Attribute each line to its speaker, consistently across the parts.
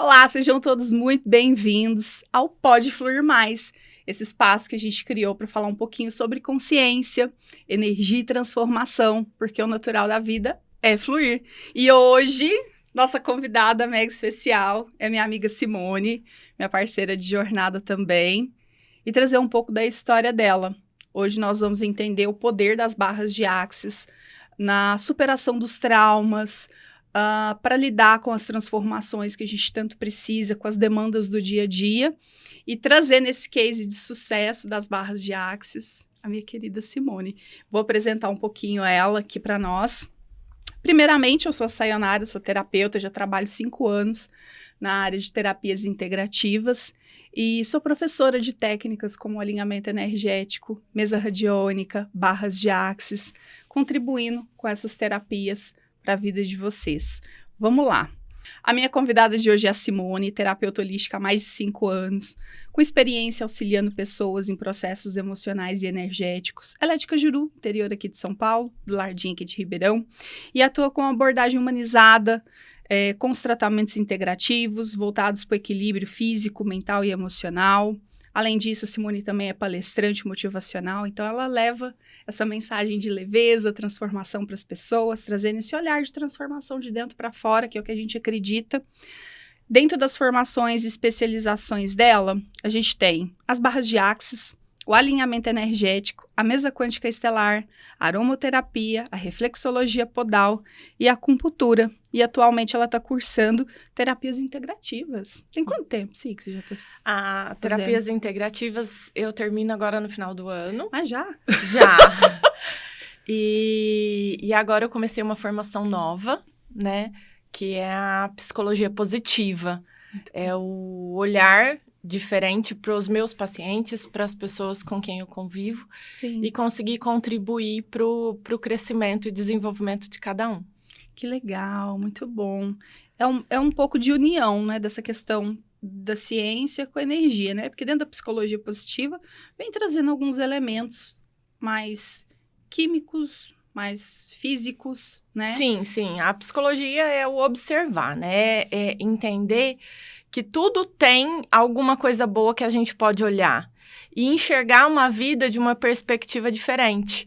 Speaker 1: Olá, sejam todos muito bem-vindos ao Pode Fluir Mais, esse espaço que a gente criou para falar um pouquinho sobre consciência, energia e transformação, porque o natural da vida é fluir. E hoje, nossa convidada mega especial é minha amiga Simone, minha parceira de jornada também, e trazer um pouco da história dela. Hoje nós vamos entender o poder das barras de Axis na superação dos traumas, para lidar com as transformações que a gente tanto precisa, com as demandas do dia a dia, e trazer nesse case de sucesso das barras de Axis a minha querida Simone. Vou apresentar um pouquinho ela aqui para nós. Primeiramente, eu sou a Sayonara, sou terapeuta, já trabalho 5 anos na área de terapias integrativas e sou professora de técnicas como alinhamento energético, mesa radiônica, barras de Axis, contribuindo com essas terapias para a vida de vocês. Vamos lá. A minha convidada de hoje é a Simone, terapeuta holística há mais de 5 anos, com experiência auxiliando pessoas em processos emocionais e energéticos. Ela é de Cajuru, interior aqui de São Paulo, do Lardinho aqui de Ribeirão, e atua com abordagem humanizada, com os tratamentos integrativos, voltados para o equilíbrio físico, mental e emocional. Além disso, a Simone também é palestrante motivacional, então ela leva essa mensagem de leveza, transformação para as pessoas, trazendo esse olhar de transformação de dentro para fora, que é o que a gente acredita. Dentro das formações e especializações dela, a gente tem as barras de Axis, o alinhamento energético, a mesa quântica estelar, a aromoterapia, a reflexologia podal e a acupuntura. E atualmente ela está cursando terapias integrativas. Tem quanto tempo, Sim, que você já está
Speaker 2: terapias integrativas eu termino agora no final do ano.
Speaker 1: Ah, já?
Speaker 2: Já. E agora eu comecei uma formação nova, né? Que é a psicologia positiva. É o olhar diferente para os meus pacientes, para as pessoas com quem eu convivo.
Speaker 1: Sim.
Speaker 2: E conseguir contribuir para o crescimento e desenvolvimento de cada um.
Speaker 1: Que legal, muito bom. É um pouco de união, né, dessa questão da ciência com a energia, né? Porque dentro da psicologia positiva vem trazendo alguns elementos mais químicos, mais físicos, né?
Speaker 2: Sim, sim. A psicologia é o observar, né? É entender que tudo tem alguma coisa boa que a gente pode olhar e enxergar uma vida de uma perspectiva diferente.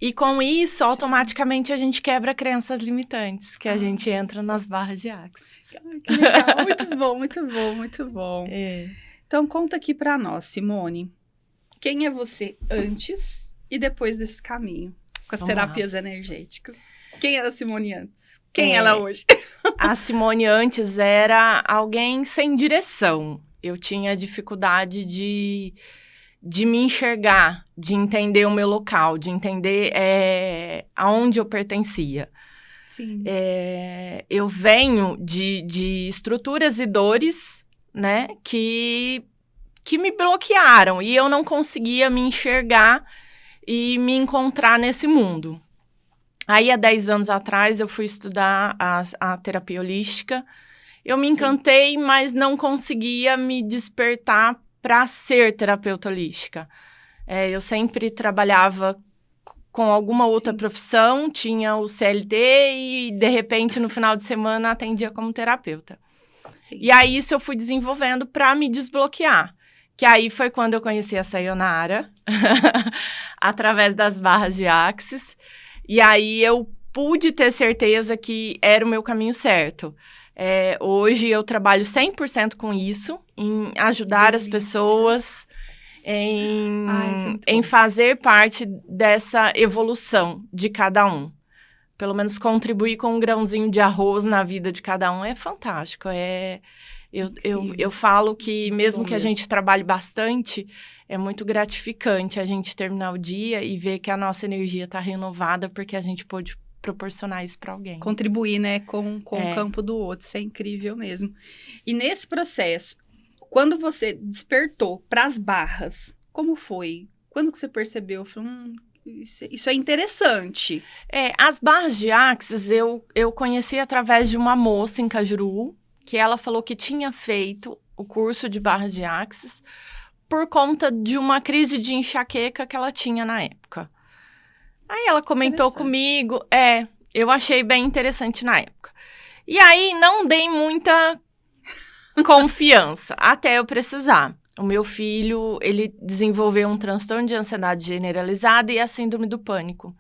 Speaker 2: E com isso, automaticamente, a gente quebra crenças limitantes, que a gente entra nas barras de Axis.
Speaker 1: Que legal, muito bom, muito bom, muito bom.
Speaker 2: É.
Speaker 1: Então, conta aqui para nós, Simone, quem é você antes e depois desse caminho, com as terapias energéticas? Quem era a Simone antes? Quem ela é hoje?
Speaker 2: A Simone antes era alguém sem direção. Eu tinha dificuldade de me enxergar, de entender o meu local, de entender aonde eu pertencia.
Speaker 1: Sim.
Speaker 2: Eu venho de estruturas e dores, né, que me bloquearam e eu não conseguia me enxergar e me encontrar nesse mundo. Aí, há 10 anos atrás, eu fui estudar a terapia holística. Eu me encantei, mas não conseguia me despertar para ser terapeuta holística. Eu sempre trabalhava com alguma outra profissão, tinha o CLT e, de repente, no final de semana, atendia como terapeuta.
Speaker 1: Sim.
Speaker 2: E aí, isso eu fui desenvolvendo para me desbloquear. Que aí foi quando eu conheci a Sayonara, através das barras de Axis. E aí, eu pude ter certeza que era o meu caminho certo. Hoje eu trabalho 100% com isso, em ajudar as pessoas, em fazer parte dessa evolução de cada um. Pelo menos contribuir com um grãozinho de arroz na vida de cada um é fantástico. Eu falo que mesmo que a gente trabalhe bastante, é muito gratificante a gente terminar o dia e ver que a nossa energia está renovada porque a gente pôde proporcionar isso para alguém.
Speaker 1: Contribuir, né, com o campo do outro, isso é incrível mesmo. E nesse processo, quando você despertou para as barras, como foi? Quando que você percebeu? Falei, isso é interessante.
Speaker 2: As barras de Axis eu conheci através de uma moça em Cajuru, que ela falou que tinha feito o curso de barras de Axis por conta de uma crise de enxaqueca que ela tinha na época. Aí ela comentou comigo, eu achei bem interessante na época. E aí não dei muita confiança, até eu precisar. O meu filho, ele desenvolveu um transtorno de ansiedade generalizada e a síndrome do pânico.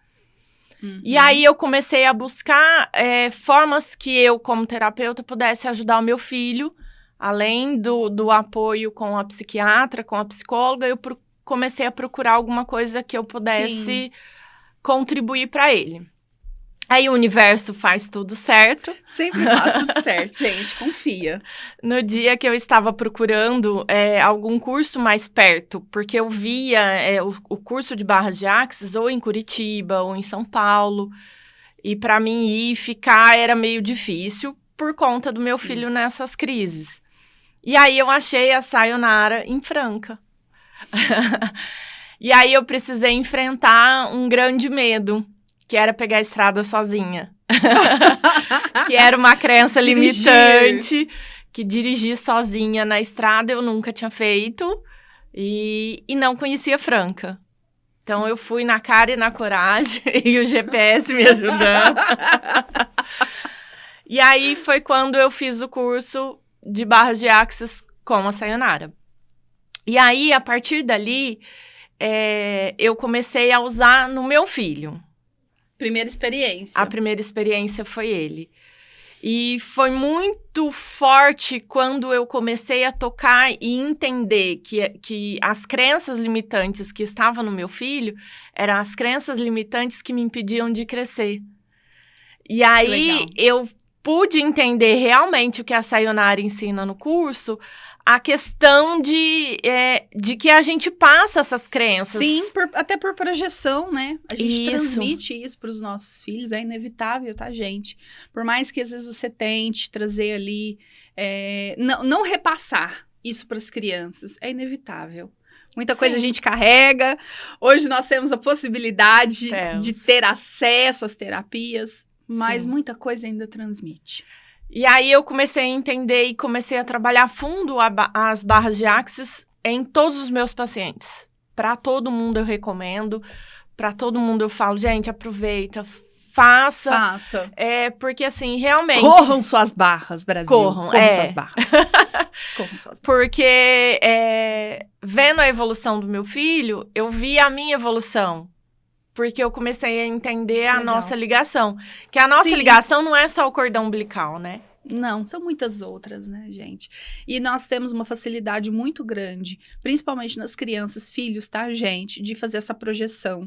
Speaker 2: E aí eu comecei a buscar formas que eu, como terapeuta, pudesse ajudar o meu filho, além do apoio com a psiquiatra, com a psicóloga, eu comecei a procurar alguma coisa que eu pudesse contribuir para ele. Aí o universo faz tudo certo.
Speaker 1: Sempre faz tudo certo, gente, confia.
Speaker 2: No dia que eu estava procurando algum curso mais perto, porque eu via o curso de barras de axis ou em Curitiba ou em São Paulo, e para mim ir e ficar era meio difícil por conta do meu filho nessas crises. E aí eu achei a Sayonara em Franca. E aí eu precisei enfrentar um grande medo, que era pegar a estrada sozinha. Que era uma crença limitante, que dirigir sozinha na estrada eu nunca tinha feito e não conhecia Franca. Então eu fui na cara e na coragem e o GPS me ajudando. E aí foi quando eu fiz o curso de barras de axis com a Sayonara. E aí, a partir dali, eu comecei a usar no meu filho.
Speaker 1: Primeira experiência.
Speaker 2: A primeira experiência foi ele. E foi muito forte quando eu comecei a tocar e entender que as crenças limitantes que estavam no meu filho eram as crenças limitantes que me impediam de crescer. E aí eu pude entender realmente o que a Sayonara ensina no curso, a questão de que a gente passa essas crenças.
Speaker 1: Sim, até por projeção, né? A gente transmite isso para os nossos filhos, é inevitável, tá, gente? Por mais que às vezes você tente trazer ali, não repassar isso para as crianças, é inevitável. Muita coisa a gente carrega. Hoje nós temos a possibilidade de ter acesso às terapias, mas muita coisa ainda transmite.
Speaker 2: E aí eu comecei a entender e comecei a trabalhar a fundo as barras de axis em todos os meus pacientes. Para todo mundo eu recomendo, para todo mundo eu falo, gente, aproveita, faça. Porque assim, realmente...
Speaker 1: Corram suas barras, Brasil.
Speaker 2: Corram
Speaker 1: suas barras. Corram suas barras.
Speaker 2: Porque vendo a evolução do meu filho, eu vi a minha evolução. Porque eu comecei a entender a nossa ligação. Que a nossa ligação não é só o cordão umbilical, né?
Speaker 1: Não, são muitas outras, né, gente? E nós temos uma facilidade muito grande, principalmente nas crianças, filhos, tá, gente? De fazer essa projeção.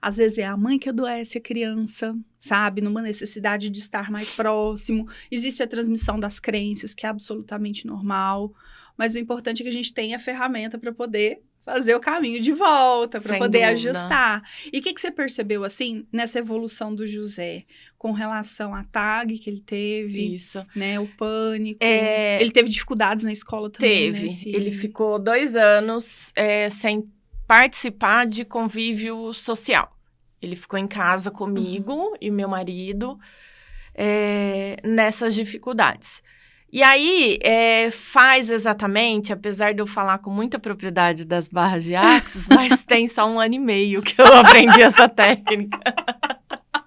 Speaker 1: Às vezes é a mãe que adoece a criança, sabe? Numa necessidade de estar mais próximo. Existe a transmissão das crenças, que é absolutamente normal. Mas o importante é que a gente tenha a ferramenta para poder fazer o caminho de volta, para poder ajustar. E o que você percebeu, assim, nessa evolução do José, com relação à TAG que ele teve, né, o pânico? Ele teve dificuldades na escola também,
Speaker 2: Teve. Né, ele ficou 2 anos sem participar de convívio social. Ele ficou em casa comigo e meu marido nessas dificuldades. E aí, faz exatamente, apesar de eu falar com muita propriedade das barras de axis, mas tem só 1 ano e meio que eu aprendi essa técnica.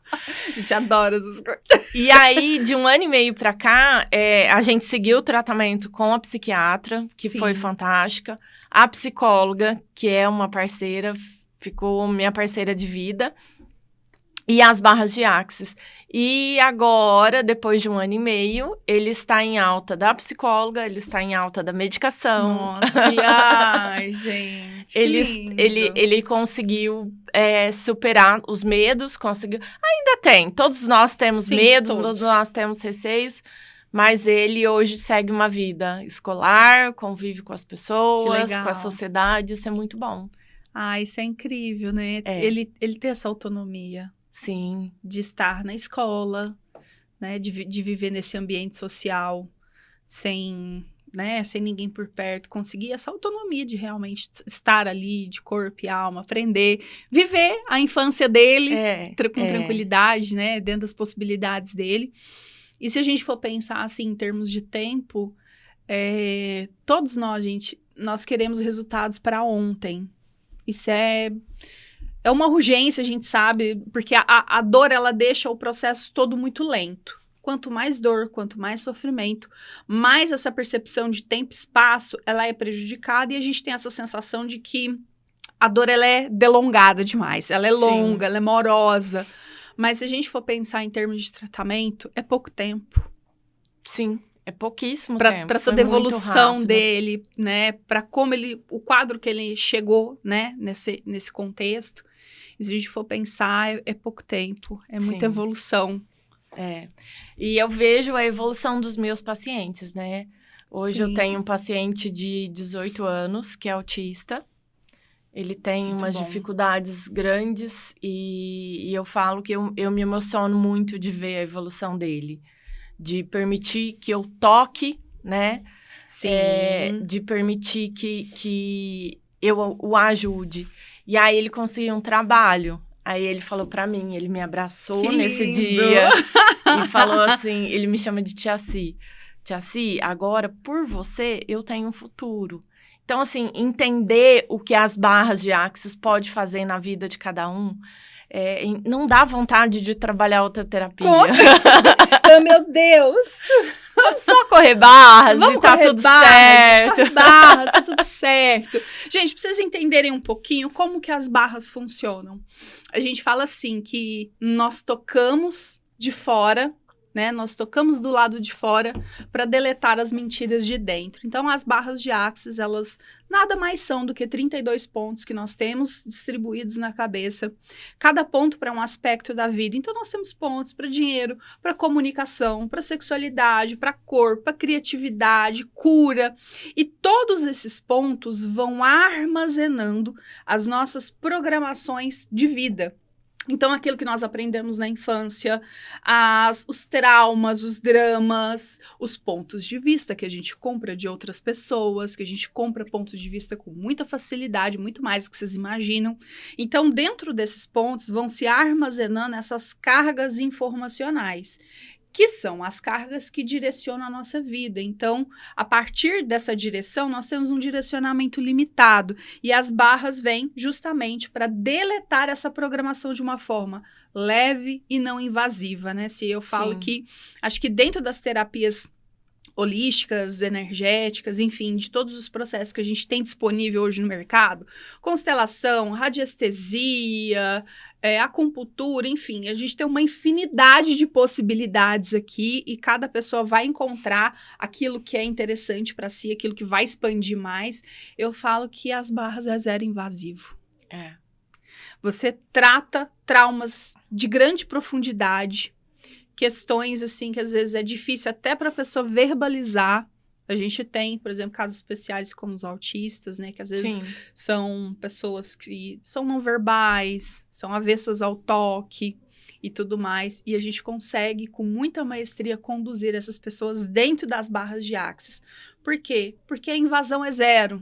Speaker 1: A gente adora essas coisas.
Speaker 2: E aí, de 1 ano e meio pra cá, a gente seguiu o tratamento com a psiquiatra, que foi fantástica. A psicóloga, que é uma parceira, ficou minha parceira de vida. E as barras de axis. E agora, depois de 1 ano e meio, ele está em alta da psicóloga, ele está em alta da medicação.
Speaker 1: Nossa, ai, gente,
Speaker 2: ele conseguiu superar os medos, conseguiu... Ainda tem, todos nós temos medos, todos nós temos receios, mas ele hoje segue uma vida escolar, convive com as pessoas, com a sociedade, isso é muito bom.
Speaker 1: Ah, isso é incrível, né? Ele ter essa autonomia.
Speaker 2: Sim.
Speaker 1: De estar na escola, né? De viver nesse ambiente social sem ninguém por perto. Conseguir essa autonomia de realmente estar ali de corpo e alma, aprender, viver a infância dele com tranquilidade, né? Dentro das possibilidades dele. E se a gente for pensar assim em termos de tempo, todos nós, gente, nós queremos resultados para ontem. Isso é uma urgência, a gente sabe, porque a dor, ela deixa o processo todo muito lento. quanto mais dor, quanto mais sofrimento, mais essa percepção de tempo e espaço, ela é prejudicada e a gente tem essa sensação de que a dor, ela é delongada demais, ela é longa, ela é morosa. Mas se a gente for pensar em termos de tratamento, é pouco tempo.
Speaker 2: Sim, é pouquíssimo tempo.
Speaker 1: Para toda a evolução dele, né? Para como o quadro que ele chegou, né? Nesse contexto. E se a gente for pensar, é pouco tempo, é muita evolução.
Speaker 2: E eu vejo a evolução dos meus pacientes, né? Hoje eu tenho um paciente de 18 anos que é autista. Ele tem umas dificuldades grandes e eu falo que eu me emociono muito de ver a evolução dele. De permitir que eu toque, né?
Speaker 1: Sim.
Speaker 2: De permitir que eu o ajude. E aí ele conseguiu um trabalho. Aí ele falou pra mim, ele me abraçou nesse dia e falou assim, ele me chama de Tia Si. Tia Si, agora, por você, eu tenho um futuro. Então, assim, entender o que as barras de Axis pode fazer na vida de cada um, não dá vontade de trabalhar outra terapia.
Speaker 1: Oh, meu Deus!
Speaker 2: Vamos só correr barras e tá tudo certo.
Speaker 1: Correr barras, tá tudo certo. Gente, pra vocês entenderem um pouquinho como que as barras funcionam. A gente fala assim, que nós tocamos de fora, né? Nós tocamos do lado de fora para deletar as mentiras de dentro. Então, as barras de Axis, elas nada mais são do que 32 pontos que nós temos distribuídos na cabeça. Cada ponto para um aspecto da vida. Então, nós temos pontos para dinheiro, para comunicação, para sexualidade, para corpo, para criatividade, cura. E todos esses pontos vão armazenando as nossas programações de vida. Então, aquilo que nós aprendemos na infância, os traumas, os dramas, os pontos de vista que a gente compra de outras pessoas, que a gente compra pontos de vista com muita facilidade, muito mais do que vocês imaginam. Então, dentro desses pontos, vão se armazenando essas cargas informacionais, que são as cargas que direcionam a nossa vida. Então, a partir dessa direção, nós temos um direcionamento limitado. E as barras vêm justamente para deletar essa programação de uma forma leve e não invasiva, né? Se eu falo que, acho que dentro das terapias holísticas, energéticas, enfim, de todos os processos que a gente tem disponível hoje no mercado, constelação, radiestesia, acupuntura, enfim, a gente tem uma infinidade de possibilidades aqui e cada pessoa vai encontrar aquilo que é interessante para si, aquilo que vai expandir mais. Eu falo que as barras é zero invasivo. Você trata traumas de grande profundidade, questões assim que às vezes é difícil até para a pessoa verbalizar. A gente tem, por exemplo, casos especiais como os autistas, né? Que às vezes são pessoas que são não verbais, são avessas ao toque e tudo mais. E a gente consegue, com muita maestria, conduzir essas pessoas dentro das barras de Axis. Por quê? Porque a invasão é zero.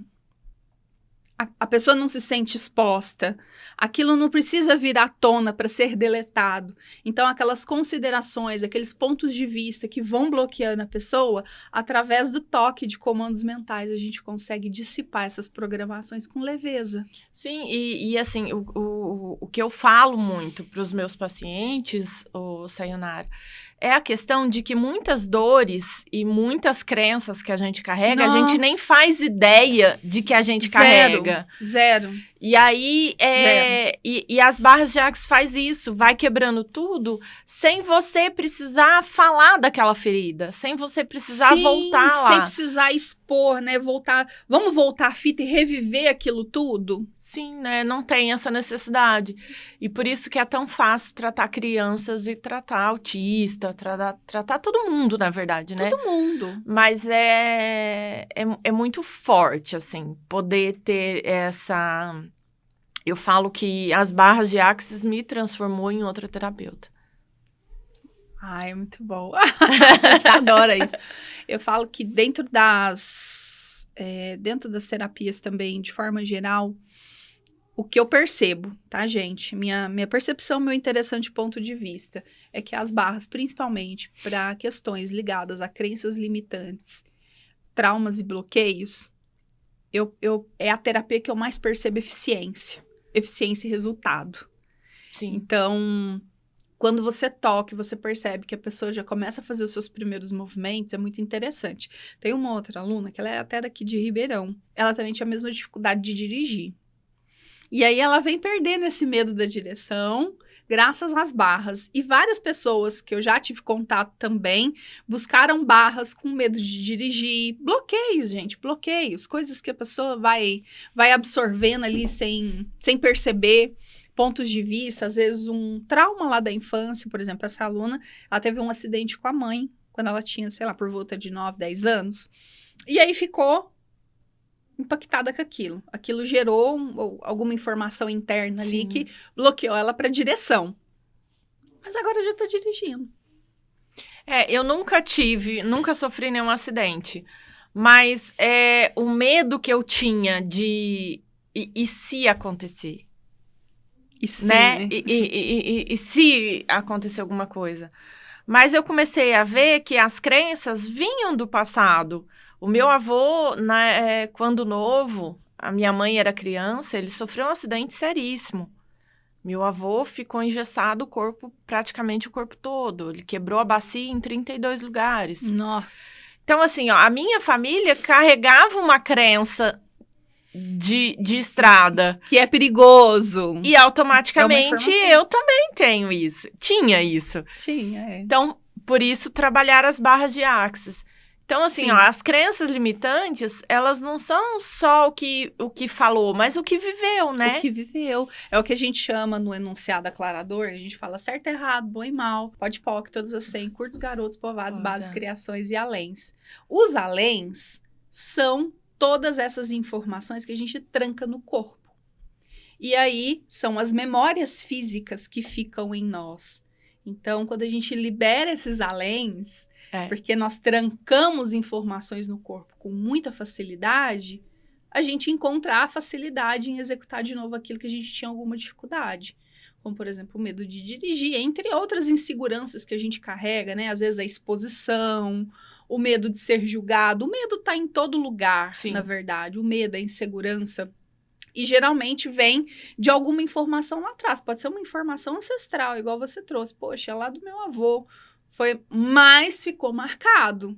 Speaker 1: A pessoa não se sente exposta. Aquilo não precisa vir à tona para ser deletado. Então, aquelas considerações, aqueles pontos de vista que vão bloqueando a pessoa, através do toque de comandos mentais, a gente consegue dissipar essas programações com leveza.
Speaker 2: Sim, e assim, o que eu falo muito para os meus pacientes, Sayonara, é a questão de que muitas dores e muitas crenças que a gente carrega, a gente nem faz ideia de que a gente carrega.
Speaker 1: Zero.
Speaker 2: E aí, e as barras de Axis faz isso, vai quebrando tudo, sem você precisar falar daquela ferida, sem você precisar voltar lá.
Speaker 1: Sem precisar expor, né? Vamos voltar a fita e reviver aquilo tudo?
Speaker 2: Sim, né? Não tem essa necessidade. E por isso que é tão fácil tratar crianças e tratar autista, tratar todo mundo, na verdade, né?
Speaker 1: Todo mundo.
Speaker 2: Mas é muito forte, assim, poder ter essa... Eu falo que as barras de Axis me transformou em outra terapeuta.
Speaker 1: É muito bom. Você adora isso. Eu falo que dentro das terapias também, de forma geral, o que eu percebo, tá, gente? Minha percepção, meu interessante ponto de vista, é que as barras, principalmente para questões ligadas a crenças limitantes, traumas e bloqueios, é a terapia que eu mais percebo eficiência e resultado.
Speaker 2: Sim.
Speaker 1: Então, Quando você toca e você percebe que a pessoa já começa a fazer os seus primeiros movimentos, é muito interessante. Tem uma outra aluna, que ela é até daqui de Ribeirão, ela também tinha a mesma dificuldade de dirigir. E aí ela vem perdendo esse medo da direção, graças às barras. E várias pessoas que eu já tive contato também, buscaram barras com medo de dirigir. Bloqueios, gente, bloqueios. Coisas que a pessoa vai absorvendo ali sem perceber. Pontos de vista, às vezes um trauma lá da infância, por exemplo, essa aluna, ela teve um acidente com a mãe, quando ela tinha, sei lá, por volta de 9, 10 anos, e aí ficou impactada com aquilo. Aquilo gerou alguma informação interna ali que bloqueou ela para direção. Mas agora eu já tô dirigindo.
Speaker 2: Eu nunca sofri nenhum acidente, mas o medo que eu tinha de... E se acontecer?
Speaker 1: E sim,
Speaker 2: né? E se acontecer alguma coisa? Mas eu comecei a ver que as crenças vinham do passado. O meu avô, quando novo, a minha mãe era criança, ele sofreu um acidente seríssimo. Meu avô ficou engessado praticamente o corpo todo. Ele quebrou a bacia em 32 lugares.
Speaker 1: Nossa.
Speaker 2: Então, assim, a minha família carregava uma crença de estrada.
Speaker 1: Que é perigoso.
Speaker 2: E automaticamente eu também tenho isso. Tinha isso.
Speaker 1: Tinha,
Speaker 2: Então, por isso, trabalhar as barras de Axis. Então, assim, as crenças limitantes, elas não são só o que falou, mas o que viveu, né?
Speaker 1: O que viveu. É o que a gente chama no enunciado aclarador, a gente fala certo, errado, bom e mal, pode, poc, todos as 100, curtos, garotos, povoados, bases, criações e aléns. Os aléns são todas essas informações que a gente tranca no corpo. E aí, são as memórias físicas que ficam em nós. Então, quando a gente libera esses aléns, porque nós trancamos informações no corpo com muita facilidade, a gente encontra a facilidade em executar de novo aquilo que a gente tinha alguma dificuldade. Como, por exemplo, o medo de dirigir, entre outras inseguranças que a gente carrega, né? Às vezes a exposição, o medo de ser julgado. O medo está em todo lugar, na verdade. O medo, a insegurança. E geralmente vem de alguma informação lá atrás. Pode ser uma informação ancestral, igual você trouxe. Poxa, é lá do meu avô. Mas ficou marcado.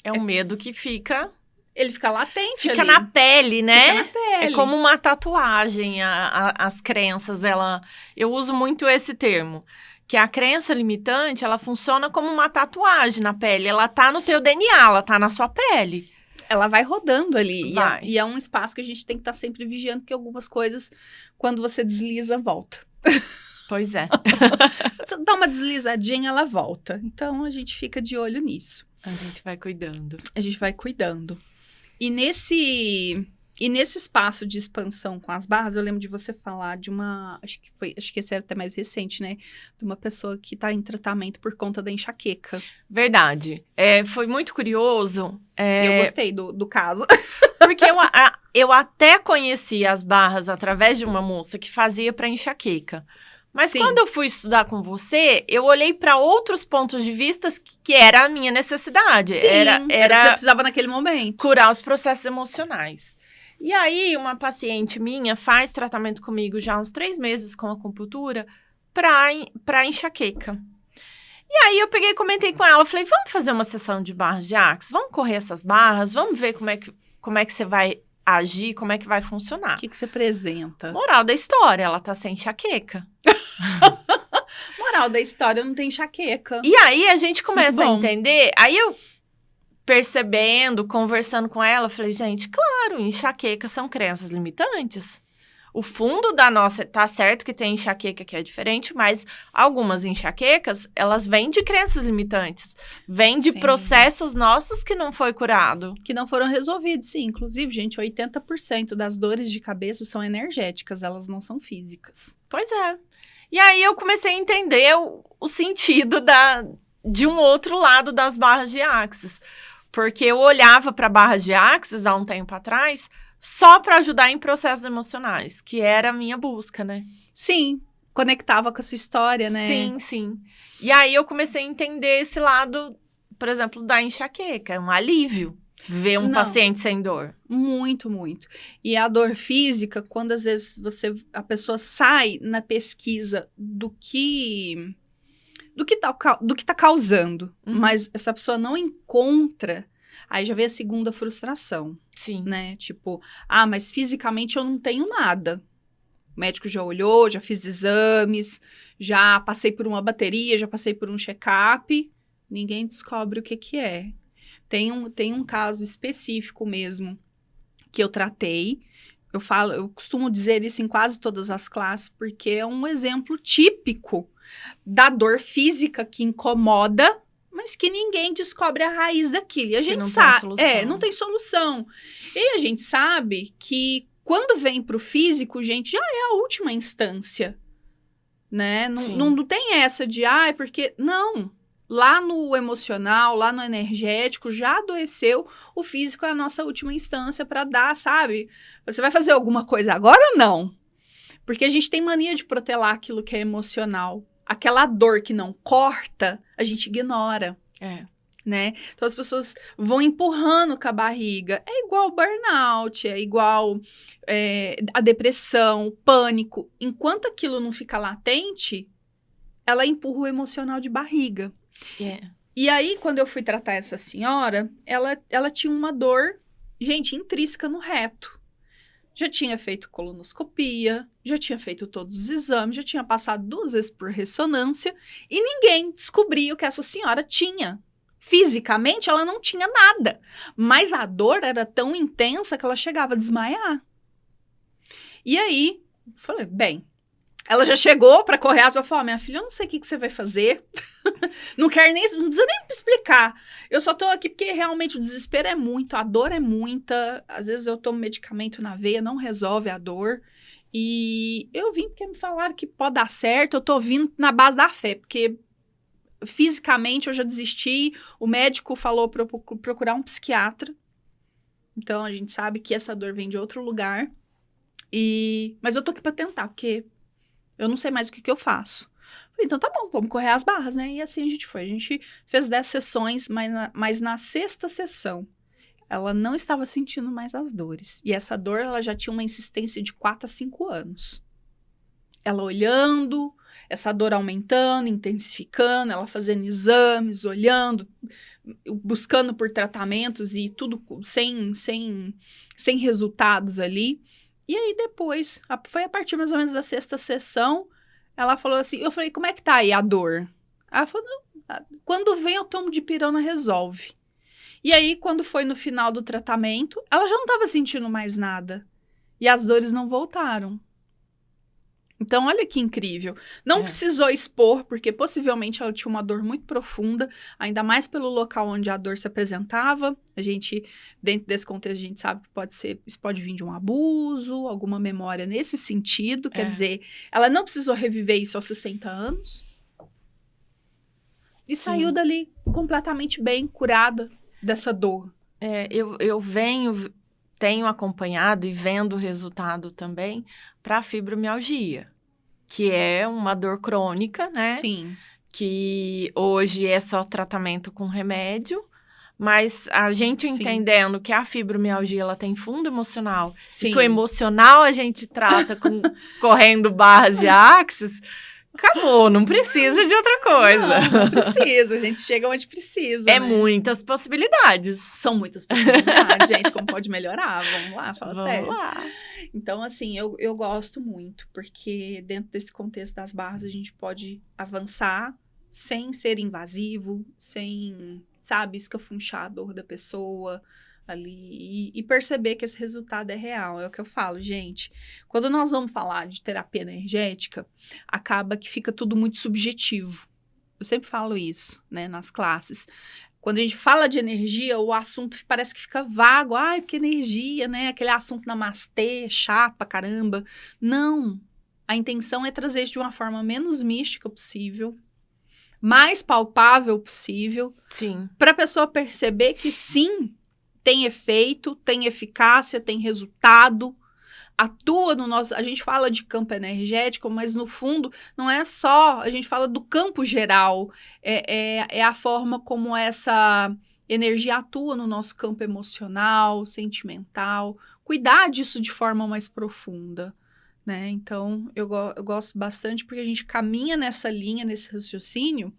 Speaker 2: É um medo que fica...
Speaker 1: Ele fica latente
Speaker 2: Fica
Speaker 1: ali.
Speaker 2: na pele, né?
Speaker 1: Fica na pele.
Speaker 2: É como uma tatuagem, as crenças, eu uso muito esse termo, que a crença limitante, ela funciona como uma tatuagem na pele, ela tá no teu DNA, ela tá na sua pele.
Speaker 1: Ela vai rodando ali, e é um espaço que a gente tem que estar sempre vigiando, porque algumas coisas, quando você desliza, volta.
Speaker 2: Pois é.
Speaker 1: Você dá uma deslizadinha, ela volta. Então, a gente fica de olho nisso.
Speaker 2: A gente vai cuidando.
Speaker 1: E nesse espaço de expansão com as barras, eu lembro de você falar de uma... Acho que esse é até mais recente, né? De uma pessoa que está em tratamento por conta da enxaqueca.
Speaker 2: Verdade. Foi muito curioso.
Speaker 1: Eu gostei do caso.
Speaker 2: Porque eu até conheci as barras através de uma moça que fazia para enxaqueca. Mas quando eu fui estudar com você, eu olhei para outros pontos de vista que era a minha necessidade.
Speaker 1: Sim, era o que você precisava naquele momento.
Speaker 2: Curar os processos emocionais. E aí, uma paciente minha faz tratamento comigo já há uns 3 meses com acupuntura para enxaqueca. E aí, eu peguei e comentei com ela, falei, vamos fazer uma sessão de barras de Axis? Vamos correr essas barras? Vamos ver como é que você vai agir, como é que vai funcionar.
Speaker 1: O que você apresenta?
Speaker 2: Moral da história, ela tá sem enxaqueca.
Speaker 1: Moral da história, não tem enxaqueca.
Speaker 2: E aí, a gente começa a entender, aí eu... percebendo, conversando com ela, falei, gente, claro, enxaqueca são crenças limitantes. O fundo da nossa... Tá certo que tem enxaqueca que é diferente, mas algumas enxaquecas, elas vêm de crenças limitantes. Vêm de processos nossos que não foi curado.
Speaker 1: Que não foram resolvidos, sim. Inclusive, gente, 80% das dores de cabeça são energéticas, elas não são físicas.
Speaker 2: Pois é. E aí, eu comecei a entender o sentido de um outro lado das barras de Axis. Porque eu olhava para barras de Axis há um tempo atrás só para ajudar em processos emocionais, que era a minha busca, né?
Speaker 1: Sim, conectava com a sua história, né?
Speaker 2: Sim, sim. E aí eu comecei a entender esse lado, por exemplo, da enxaqueca, é um alívio ver um paciente sem dor.
Speaker 1: Muito, muito. E a dor física, quando às vezes a pessoa sai na pesquisa do que do que tá causando,
Speaker 2: Uhum.
Speaker 1: mas essa pessoa não encontra, aí já vem a segunda frustração,
Speaker 2: Sim.
Speaker 1: né? Tipo, mas fisicamente eu não tenho nada. O médico já olhou, já fiz exames, já passei por uma bateria, já passei por um check-up, ninguém descobre o que é. Tem um caso específico mesmo que eu tratei. Eu costumo dizer isso em quase todas as classes, porque é um exemplo típico da dor física que incomoda, mas que ninguém descobre a raiz daquilo. E a
Speaker 2: Que
Speaker 1: gente
Speaker 2: não tem
Speaker 1: sabe,
Speaker 2: solução.
Speaker 1: não tem solução. E a gente sabe que quando vem para o físico, gente, já é a última instância, né? Não tem essa de, porque... Não. Lá no emocional, lá no energético, já adoeceu. O físico é a nossa última instância para dar, sabe? Você vai fazer alguma coisa agora ou não? Porque a gente tem mania de protelar aquilo que é emocional. Aquela dor que não corta, a gente ignora. Né? Então as pessoas vão empurrando com a barriga. É igual o burnout, é igual a depressão, o pânico. Enquanto aquilo não fica latente, ela empurra o emocional de barriga. E aí, quando eu fui tratar essa senhora, ela tinha uma dor, gente, intrínseca no reto. Já tinha feito colonoscopia, já tinha feito todos os exames, já tinha passado 2 vezes por ressonância e ninguém descobriu o que essa senhora tinha. Fisicamente, ela não tinha nada, mas a dor era tão intensa que ela chegava a desmaiar. E aí, falei, bem, ela já chegou para correr as, falou, minha filha, eu não sei o que você vai fazer, não precisa nem me explicar, eu só tô aqui porque realmente o desespero é muito, a dor é muita, às vezes eu tomo medicamento na veia, não resolve a dor, e eu vim porque me falaram que pode dar certo, eu tô vindo na base da fé, porque fisicamente eu já desisti, o médico falou para eu procurar um psiquiatra, então a gente sabe que essa dor vem de outro lugar, mas eu tô aqui para tentar, porque eu não sei mais o que eu faço. Falei, então tá bom, vamos correr as barras, né? E assim a gente foi. A gente fez 10 sessões, mas na 6ª sessão, ela não estava sentindo mais as dores. E essa dor, ela já tinha uma insistência de 4 a 5 anos. Ela olhando, essa dor aumentando, intensificando, ela fazendo exames, olhando, buscando por tratamentos e tudo sem resultados ali. E aí depois, foi a partir mais ou menos da 6ª sessão, ela falou assim, eu falei, como é que tá aí a dor? Ela falou, não, quando vem eu tomo dipirona, resolve. E aí, quando foi no final do tratamento, ela já não estava sentindo mais nada. E as dores não voltaram. Então, olha que incrível. Não precisou expor, porque possivelmente ela tinha uma dor muito profunda, ainda mais pelo local onde a dor se apresentava. A gente, dentro desse contexto, a gente sabe que isso pode vir de um abuso, alguma memória nesse sentido. Quer dizer, ela não precisou reviver isso aos 60 anos. E saiu dali completamente bem, curada dessa dor.
Speaker 2: Eu tenho acompanhado e vendo o resultado também para a fibromialgia, que é uma dor crônica, né?
Speaker 1: Sim.
Speaker 2: Que hoje é só tratamento com remédio, mas a gente entendendo que a fibromialgia ela tem fundo emocional, e que o emocional a gente trata correndo barras de Axis, acabou, não precisa de outra coisa.
Speaker 1: Não precisa, a gente chega onde precisa, né?
Speaker 2: Muitas possibilidades.
Speaker 1: São muitas possibilidades, gente, como pode melhorar, vamos lá, fala sério.
Speaker 2: Vamos lá.
Speaker 1: Então, assim, eu gosto muito, porque dentro desse contexto das barras a gente pode avançar sem ser invasivo, sem, sabe, escafunchar a dor da pessoa ali e perceber que esse resultado é real. É o que eu falo, gente. Quando nós vamos falar de terapia energética, acaba que fica tudo muito subjetivo. Eu sempre falo isso, né, nas classes. Quando a gente fala de energia, o assunto parece que fica vago. Porque energia, né? Aquele assunto namastê, chato pra caramba. Não. A intenção é trazer de uma forma menos mística possível, mais palpável possível.
Speaker 2: Sim.
Speaker 1: Para a pessoa perceber que sim, tem efeito, tem eficácia, tem resultado, atua no nosso... A gente fala de campo energético, mas no fundo não é só... A gente fala do campo geral, é a forma como essa energia atua no nosso campo emocional, sentimental, cuidar disso de forma mais profunda, né? Então, eu gosto bastante porque a gente caminha nessa linha, nesse raciocínio,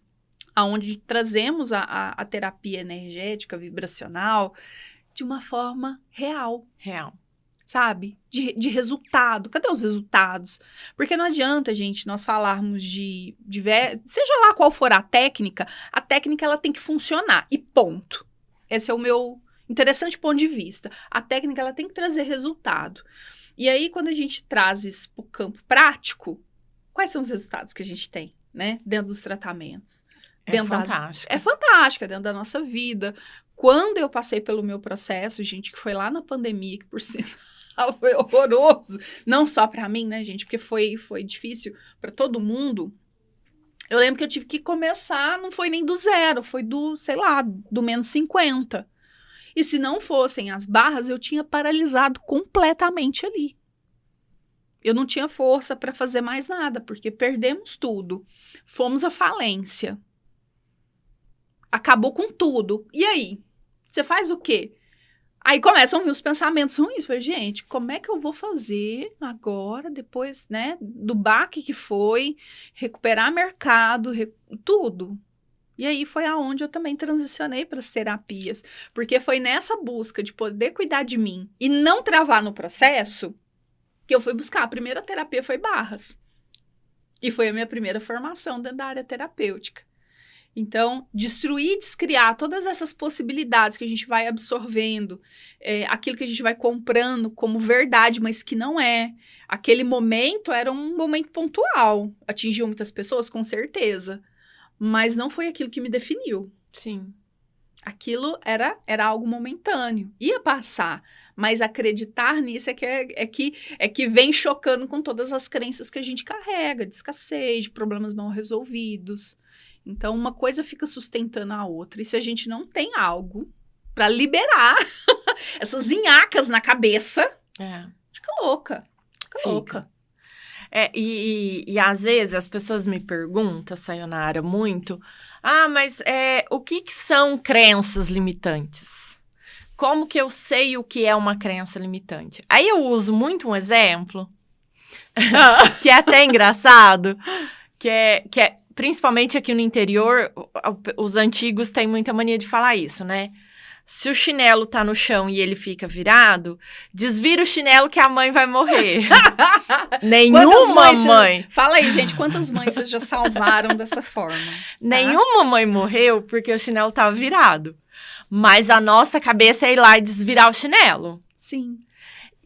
Speaker 1: onde trazemos a terapia energética, vibracional, de uma forma real.
Speaker 2: Real.
Speaker 1: Sabe? De resultado. Cadê os resultados? Porque não adianta, gente, nós falarmos seja lá qual for a técnica ela tem que funcionar. E ponto. Esse é o meu interessante ponto de vista. A técnica, ela tem que trazer resultado. E aí, quando a gente traz isso para o campo prático, quais são os resultados que a gente tem, né? Dentro dos tratamentos.
Speaker 2: É fantástico.
Speaker 1: É fantástica, dentro da nossa vida. Quando eu passei pelo meu processo, gente, que foi lá na pandemia, que por sinal foi horroroso, não só para mim, né, gente, porque foi difícil para todo mundo. Eu lembro que eu tive que começar, não foi nem do zero, foi do, sei lá, do menos 50. E se não fossem as barras, eu tinha paralisado completamente ali. Eu não tinha força para fazer mais nada, porque perdemos tudo. Fomos à falência. Acabou com tudo. E aí? Você faz o quê? Aí começam a vir os pensamentos ruins. Falei, gente, como é que eu vou fazer agora, depois, né, do baque que foi, recuperar mercado, tudo. E aí foi aonde eu também transicionei para as terapias. Porque foi nessa busca de poder cuidar de mim e não travar no processo que eu fui buscar. A primeira terapia foi barras. E foi a minha primeira formação dentro da área terapêutica. Então, destruir, descriar todas essas possibilidades que a gente vai absorvendo, aquilo que a gente vai comprando como verdade, mas que não é. Aquele momento era um momento pontual. Atingiu muitas pessoas, com certeza. Mas não foi aquilo que me definiu.
Speaker 2: Sim.
Speaker 1: Aquilo era algo momentâneo. Ia passar. Mas acreditar nisso é que vem chocando com todas as crenças que a gente carrega, de escassez, de problemas mal resolvidos. Então, uma coisa fica sustentando a outra. E se a gente não tem algo para liberar essas nhacas na cabeça, fica louca. Fica louca.
Speaker 2: E às vezes as pessoas me perguntam, Sayonara, muito, mas o que são crenças limitantes? Como que eu sei o que é uma crença limitante? Aí eu uso muito um exemplo, que é até engraçado, que é principalmente aqui no interior, os antigos têm muita mania de falar isso, né? Se o chinelo tá no chão e ele fica virado, desvira o chinelo que a mãe vai morrer. Nenhuma mãe...
Speaker 1: Fala aí, gente, quantas mães vocês já salvaram dessa forma?
Speaker 2: Nenhuma mãe morreu porque o chinelo tava virado. Mas a nossa cabeça é ir lá e desvirar o chinelo.
Speaker 1: Sim.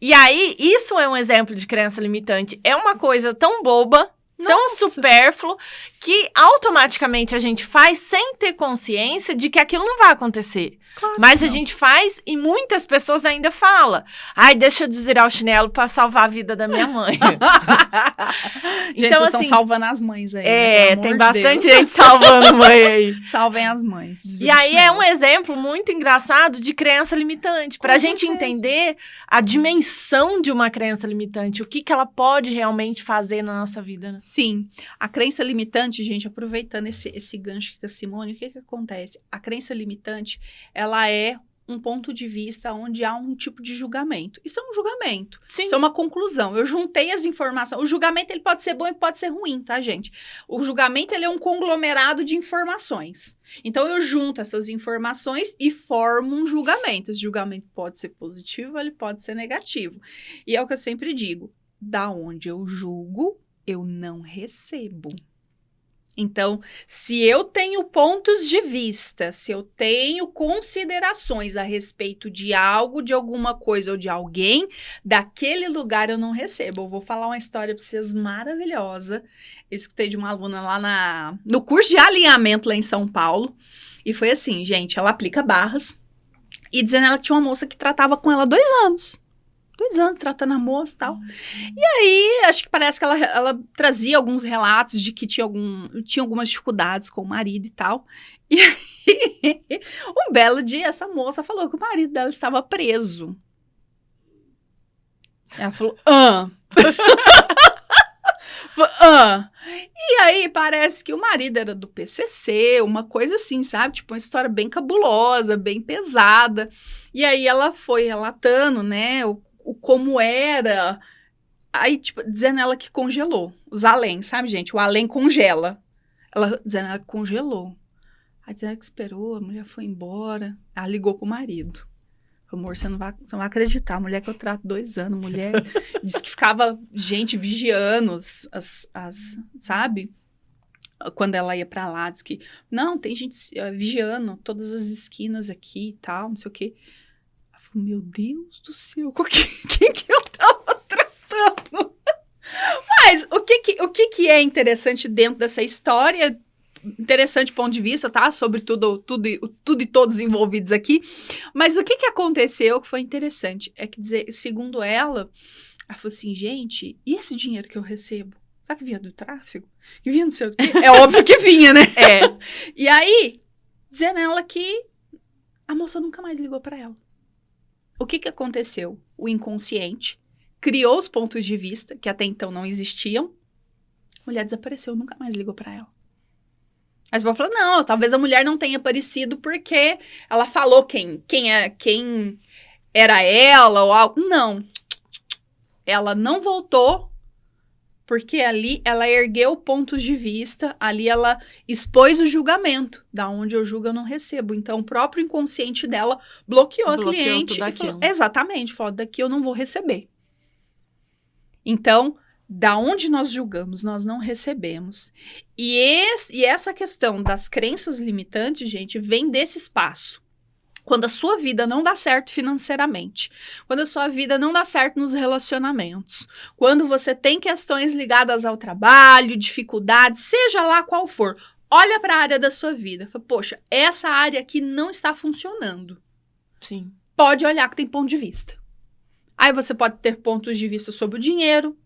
Speaker 2: E aí, isso é um exemplo de crença limitante. É uma coisa tão boba, tão supérfluo, que automaticamente a gente faz sem ter consciência de que aquilo não vai acontecer. Claro. Mas a gente faz e muitas pessoas ainda falam. Deixa eu desvirar o chinelo pra salvar a vida da minha mãe.
Speaker 1: Gente, então, vocês estão salvando as mães aí.
Speaker 2: Tem bastante gente salvando mãe aí.
Speaker 1: Salvem as mães.
Speaker 2: E aí é um exemplo muito engraçado de crença limitante. Pra gente entender a dimensão de uma crença limitante. O que ela pode realmente fazer na nossa vida, né?
Speaker 1: Sim. A crença limitante, gente, aproveitando esse gancho com a Simone, o que acontece? A crença limitante, ela é um ponto de vista onde há um tipo de julgamento. Isso é um julgamento. Sim. Isso é uma conclusão. Eu juntei as informações. O julgamento, ele pode ser bom e pode ser ruim, tá, gente? O julgamento, ele é um conglomerado de informações. Então, eu junto essas informações e formo um julgamento. Esse julgamento pode ser positivo, ele pode ser negativo. E é o que eu sempre digo. Da onde eu julgo, eu não recebo. Então, se eu tenho pontos de vista, se eu tenho considerações a respeito de algo, de alguma coisa ou de alguém, daquele lugar eu não recebo. Eu vou falar uma história para vocês maravilhosa. Eu escutei de uma aluna lá no curso de alinhamento lá em São Paulo. E foi assim, gente, ela aplica barras e dizendo ela que tinha uma moça que tratava com ela há 2 anos. 2 anos tratando a moça e tal. E aí, acho que parece que ela trazia alguns relatos de que tinha algumas dificuldades com o marido e tal. E aí, um belo dia, essa moça falou que o marido dela estava preso. Ela falou, E aí, parece que o marido era do PCC, uma coisa assim, sabe? Tipo, uma história bem cabulosa, bem pesada. E aí, ela foi relatando, né, como era, aí, tipo, dizendo ela que congelou, os além, sabe, gente? O além congela. Ela dizendo ela que congelou. Aí dizendo que esperou, a mulher foi embora. Ela ligou pro marido. Amor, você não vai acreditar. A mulher que eu trato 2 anos, mulher disse que ficava gente vigiando, sabe? Quando ela ia pra lá, disse que não, tem gente vigiando todas as esquinas aqui e tal, não sei o quê. Ela falou, meu Deus do céu, quem que eu tava tratando? Mas o que é interessante dentro dessa história? Interessante ponto de vista, tá? Sobre tudo e todos envolvidos aqui. Mas o que aconteceu que foi interessante? É que, segundo ela falou assim, gente, e esse dinheiro que eu recebo? Será que vinha do tráfego? Que vinha não sei o quê? É óbvio que vinha, né?
Speaker 2: É.
Speaker 1: E aí, dizendo ela que a moça nunca mais ligou pra ela. O que aconteceu? O inconsciente criou os pontos de vista que até então não existiam. A mulher desapareceu, nunca mais ligou pra ela. Aí você falou, não, talvez a mulher não tenha aparecido porque ela falou quem era ela ou algo. Não. Ela não voltou porque ali ela ergueu pontos de vista, ali ela expôs o julgamento. Da onde eu julgo, eu não recebo. Então, o próprio inconsciente dela bloqueou a cliente.
Speaker 2: Tudo aquilo.
Speaker 1: Falou, exatamente, falou, daqui eu não vou receber. Então, da onde nós julgamos, nós não recebemos. E essa questão das crenças limitantes, gente, vem desse espaço. Quando a sua vida não dá certo financeiramente, quando a sua vida não dá certo nos relacionamentos, quando você tem questões ligadas ao trabalho, dificuldades, seja lá qual for, olha para a área da sua vida. Fala, poxa, essa área aqui não está funcionando.
Speaker 2: Sim.
Speaker 1: Pode olhar que tem ponto de vista. Aí você pode ter pontos de vista sobre o dinheiro,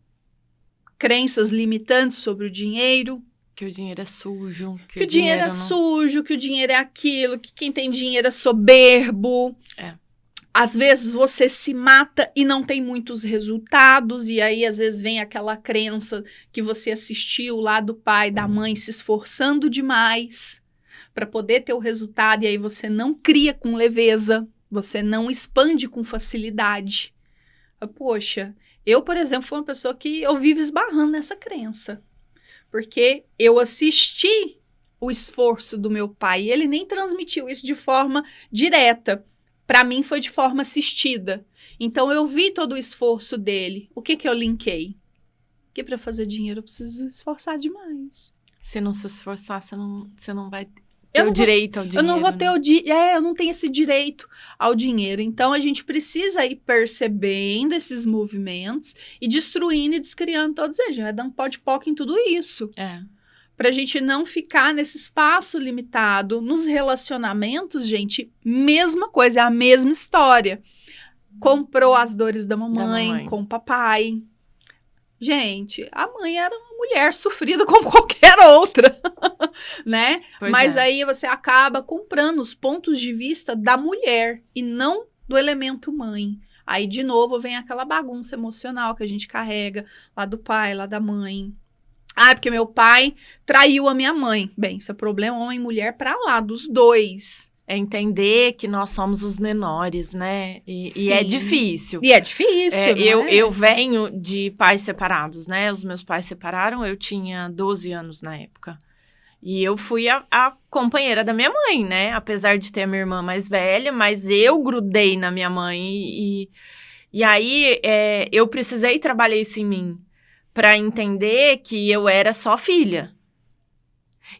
Speaker 1: crenças limitantes sobre o dinheiro.
Speaker 2: Que o dinheiro é sujo.
Speaker 1: Que o dinheiro é sujo, que o dinheiro é aquilo, que quem tem dinheiro é soberbo.
Speaker 2: É.
Speaker 1: Às vezes você se mata e não tem muitos resultados, e aí às vezes vem aquela crença que você assistiu lá do pai, da mãe se esforçando demais para poder ter o resultado, e aí você não cria com leveza, você não expande com facilidade. Poxa, eu, por exemplo, fui uma pessoa que eu vivo esbarrando nessa crença. Porque eu assisti o esforço do meu pai e ele nem transmitiu isso de forma direta. Para mim foi de forma assistida. Então eu vi todo o esforço dele. O que eu linkei? Que para fazer dinheiro eu preciso esforçar demais.
Speaker 2: Se não se esforçar, você não vai ter o direito ao dinheiro.
Speaker 1: Eu não vou ter eu não tenho esse direito ao dinheiro. Então a gente precisa ir percebendo esses movimentos e destruindo e descriando todos eles. Vai dando pó de poca em tudo isso. Pra gente não ficar nesse espaço limitado. Nos relacionamentos, gente, mesma coisa, é a mesma história. Comprou as dores da mamãe com o papai. Gente, a mãe era uma mulher sofrida como qualquer outra, né? Mas aí você acaba comprando os pontos de vista da mulher e não do elemento mãe. Aí, de novo, vem aquela bagunça emocional que a gente carrega lá do pai, lá da mãe. Ah, porque meu pai traiu a minha mãe. Bem, isso é problema homem e mulher pra lá, dos dois.
Speaker 2: É entender que nós somos os menores, né? E é difícil.
Speaker 1: E é difícil,
Speaker 2: eu venho de pais separados, né? Os meus pais separaram, eu tinha 12 anos na época. E eu fui a companheira da minha mãe, né? Apesar de ter a minha irmã mais velha, mas eu grudei na minha mãe. E aí, eu precisei trabalhar isso em mim para entender que eu era só filha.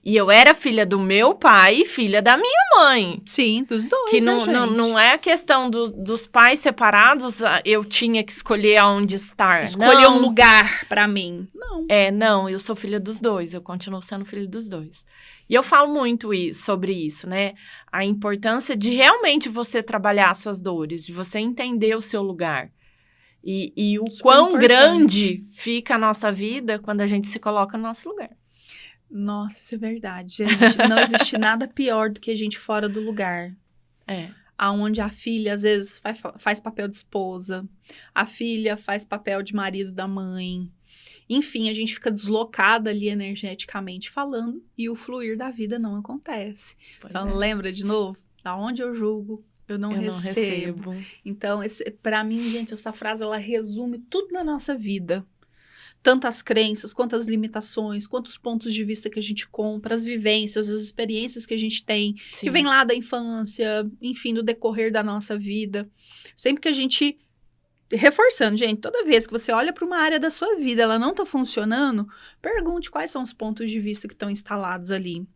Speaker 2: E eu era filha do meu pai e filha da minha mãe.
Speaker 1: Sim, dos dois,
Speaker 2: que
Speaker 1: né, gente?
Speaker 2: Não é a questão dos pais separados, eu tinha que escolher aonde estar.
Speaker 1: Escolher um lugar pra mim. Não.
Speaker 2: Não, eu sou filha dos dois, eu continuo sendo filha dos dois. E eu falo muito sobre isso, né? A importância de realmente você trabalhar as suas dores, de você entender o seu lugar. E o quão grande fica a nossa vida quando a gente se coloca no nosso lugar.
Speaker 1: Nossa, isso é verdade, gente. Não existe nada pior do que a gente fora do lugar. Aonde a filha, às vezes, faz papel de esposa. A filha faz papel de marido da mãe. Enfim, a gente fica deslocada ali energeticamente falando e o fluir da vida não acontece. Então, lembra de novo? Aonde eu julgo, eu não recebo. Então, para mim, gente, essa frase, ela resume tudo na nossa vida. tantas crenças, quantas limitações, quantos pontos de vista que a gente compra, as vivências, as experiências que a gente tem,
Speaker 2: Sim.
Speaker 1: que vem lá da infância, enfim, do decorrer da nossa vida. Sempre que a gente... Reforçando, gente, toda vez que você olha para uma área da sua vida, ela não está funcionando, pergunte quais são os pontos de vista que estão instalados ali.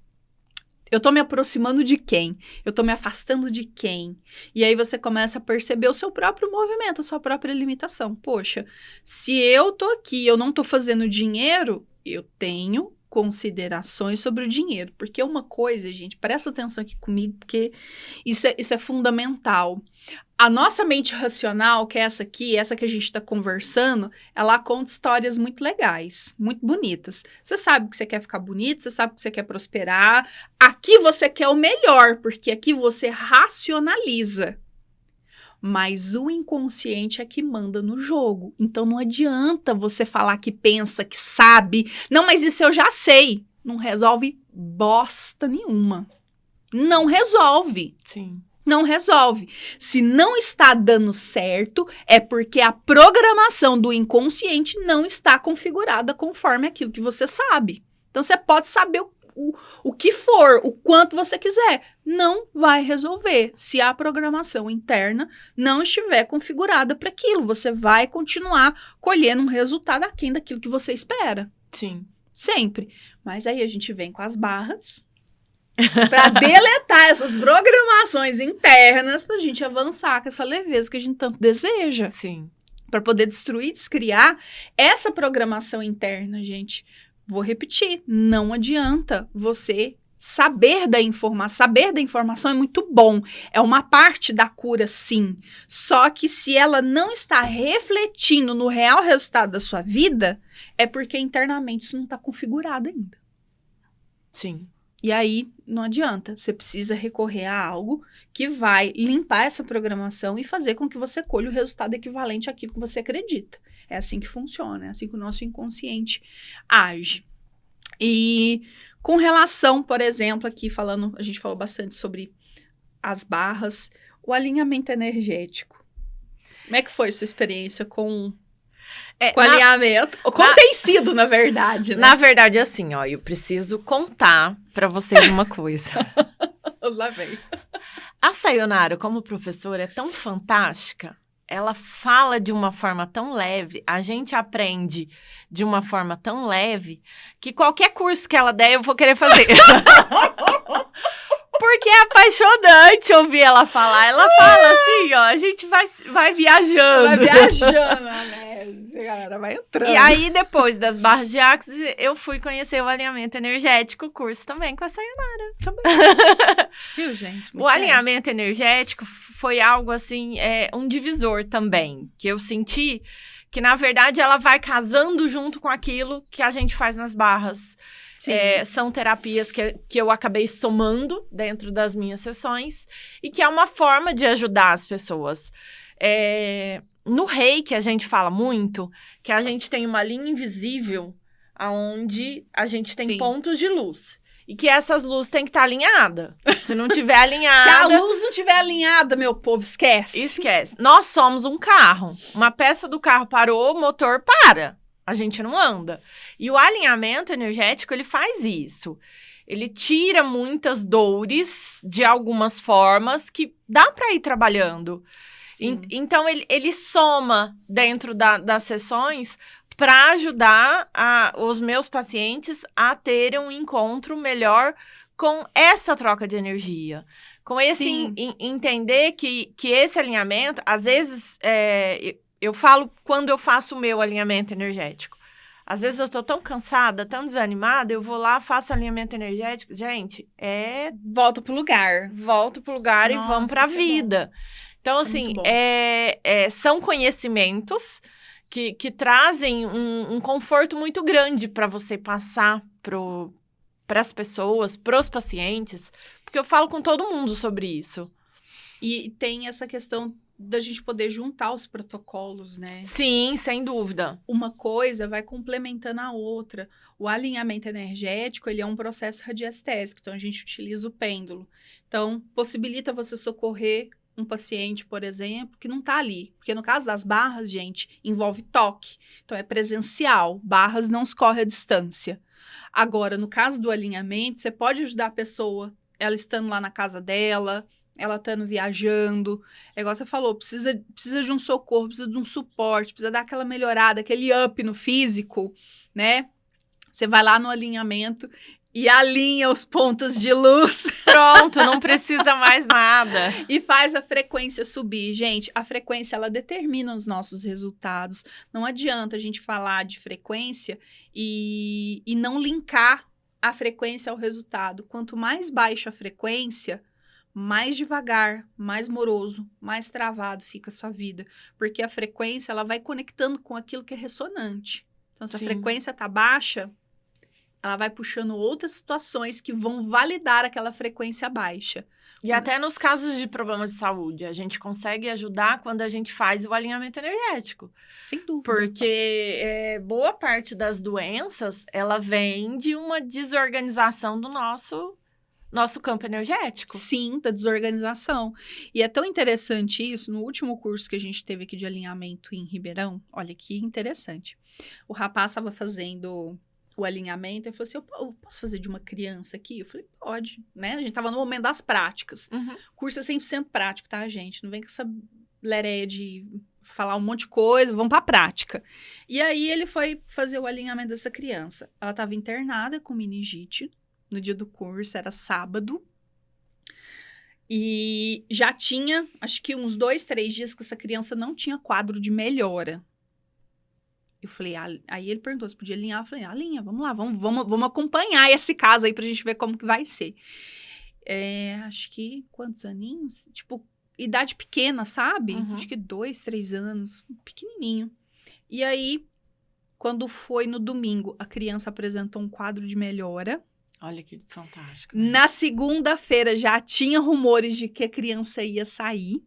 Speaker 1: Eu tô me aproximando de quem? Eu tô me afastando de quem? E aí você começa a perceber o seu próprio movimento, a sua própria limitação. Poxa, se eu tô aqui, eu não tô fazendo dinheiro, eu tenho considerações sobre o dinheiro. Porque uma coisa, gente, presta atenção aqui comigo, porque isso é fundamental. A nossa mente racional, que é essa aqui, essa que a gente está conversando, ela conta histórias muito legais, muito bonitas. Você sabe que você quer ficar bonito, você sabe que você quer prosperar. Aqui você quer o melhor, porque aqui você racionaliza. Mas o inconsciente é que manda no jogo. Então não adianta você falar que pensa, que sabe. Não, mas isso eu já sei. Não resolve bosta nenhuma. Não resolve.
Speaker 2: Sim.
Speaker 1: Não resolve. Se não está dando certo, é porque a programação do inconsciente não está configurada conforme aquilo que você sabe. Então, você pode saber o que for, o quanto você quiser. Não vai resolver. Se a programação interna não estiver configurada para aquilo, você vai continuar colhendo um resultado aquém daquilo que você espera.
Speaker 2: Sim.
Speaker 1: Sempre. Mas aí a gente vem com as barras para deletar essas programações internas para a gente avançar com essa leveza que a gente tanto deseja.
Speaker 2: Sim.
Speaker 1: Para poder destruir, descriar essa programação interna, gente. Vou repetir, não adianta você saber da informação. Saber da informação é muito bom. É uma parte da cura, sim. Só que se ela não está refletindo no real resultado da sua vida, é porque internamente isso não está configurado ainda.
Speaker 2: Sim.
Speaker 1: E aí, não adianta. Você precisa recorrer a algo que vai limpar essa programação e fazer com que você colhe o resultado equivalente àquilo que você acredita. É assim que funciona, é assim que o nosso inconsciente age. E com relação, por exemplo, aqui falando, a gente falou bastante sobre as barras, o alinhamento energético. Como é que foi sua experiência com alinhamento? Como tem sido, na verdade, né?
Speaker 2: Na verdade, assim, ó, eu preciso contar pra vocês uma coisa.
Speaker 1: Lá vem.
Speaker 2: A Sayonara, como professora, é tão fantástica. Ela fala de uma forma tão leve, a gente aprende de uma forma tão leve, que qualquer curso que ela der, eu vou querer fazer. Porque é apaixonante ouvir ela falar. Ela fala assim, ó, a gente vai viajando.
Speaker 1: Vai viajando, né? Galera, vai entrando.
Speaker 2: E aí, depois das barras de Axis, eu fui conhecer o alinhamento energético, o curso também com a Sayonara.
Speaker 1: Também. Viu, gente?
Speaker 2: O alinhamento energético foi algo, assim, um divisor também, que eu senti que, na verdade, ela vai casando junto com aquilo que a gente faz nas barras. São terapias que eu acabei somando dentro das minhas sessões e que é uma forma de ajudar as pessoas. No Reiki, a gente fala muito que a gente tem uma linha invisível onde a gente tem pontos de luz. E que essas luzes têm que estar alinhadas. Se não tiver alinhada...
Speaker 1: Se a luz não tiver alinhada, meu povo, esquece.
Speaker 2: Esquece. Nós somos um carro. Uma peça do carro parou, o motor para. A gente não anda. E o alinhamento energético, ele faz isso. Ele tira muitas dores de algumas formas que dá para ir trabalhando. Então, ele soma dentro das sessões para ajudar os meus pacientes a terem um encontro melhor com essa troca de energia. Com esse entender que esse alinhamento, às vezes, eu falo quando eu faço o meu alinhamento energético. Às vezes eu tô tão cansada, tão desanimada, eu vou lá, faço alinhamento energético. Gente,
Speaker 1: volta pro lugar.
Speaker 2: Volto pro lugar. Nossa, e vamos pra vida. Então, assim, são conhecimentos que trazem um conforto muito grande para você passar para as pessoas, pros pacientes, porque eu falo com todo mundo sobre isso.
Speaker 1: E tem essa questão da gente poder juntar os protocolos, né?
Speaker 2: Sim, sem dúvida.
Speaker 1: Uma coisa vai complementando a outra. O alinhamento energético, ele é um processo radiestésico, então a gente utiliza o pêndulo. Então, possibilita você socorrer um paciente, por exemplo, que não está ali. Porque no caso das barras, gente, envolve toque. Então, é presencial. Barras não escorre à distância. Agora, no caso do alinhamento, você pode ajudar a pessoa, ela estando lá na casa dela, ela estando viajando. É igual você falou, precisa de um socorro, precisa de um suporte, precisa dar aquela melhorada, aquele up no físico, né? Você vai lá no alinhamento e alinha os pontos de luz.
Speaker 2: Pronto, não precisa mais nada.
Speaker 1: E faz a frequência subir. Gente, a frequência, ela determina os nossos resultados. Não adianta a gente falar de frequência e não linkar a frequência ao resultado. Quanto mais baixa a frequência, mais devagar, mais moroso, mais travado fica a sua vida. Porque a frequência, ela vai conectando com aquilo que é ressonante. Então, se a frequência tá baixa, ela vai puxando outras situações que vão validar aquela frequência baixa.
Speaker 2: E até nos casos de problemas de saúde, a gente consegue ajudar quando a gente faz o alinhamento energético.
Speaker 1: Sem dúvida.
Speaker 2: Porque boa parte das doenças, ela vem de uma desorganização do nosso campo energético.
Speaker 1: Sim, da desorganização. E é tão interessante isso, no último curso que a gente teve aqui de alinhamento em Ribeirão, olha que interessante. O rapaz estava fazendo o alinhamento e falou assim, eu posso fazer de uma criança aqui? Eu falei, pode, né? A gente tava no momento das práticas.
Speaker 2: Uhum.
Speaker 1: O curso é 100% prático, tá, gente? Não vem com essa lereia de falar um monte de coisa, vamos pra prática. E aí ele foi fazer o alinhamento dessa criança. Ela tava internada com meningite no dia do curso, era sábado. E já tinha, acho que uns 2, 3 dias que essa criança não tinha quadro de melhora. Eu falei, aí ele perguntou se podia alinhar. Eu falei, alinha, vamos lá, vamos acompanhar esse caso aí pra gente ver como que vai ser. Acho que, quantos aninhos? Tipo, idade pequena, sabe?
Speaker 2: Uhum.
Speaker 1: Acho que 2, 3 anos, pequenininho. E aí, quando foi no domingo, a criança apresentou um quadro de melhora.
Speaker 2: Olha que fantástico. Né?
Speaker 1: Na segunda-feira já tinha rumores de que a criança ia sair.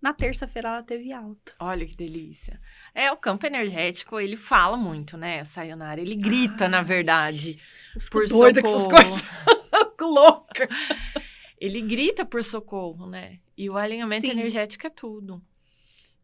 Speaker 1: Na terça-feira ela teve alta.
Speaker 2: Olha que delícia. O campo energético, ele fala muito, né, Sayonara? Ele grita, na verdade, por
Speaker 1: doida
Speaker 2: socorro.
Speaker 1: Com essas coisas. Fico louca.
Speaker 2: Ele grita por socorro, né? E o alinhamento energético é tudo.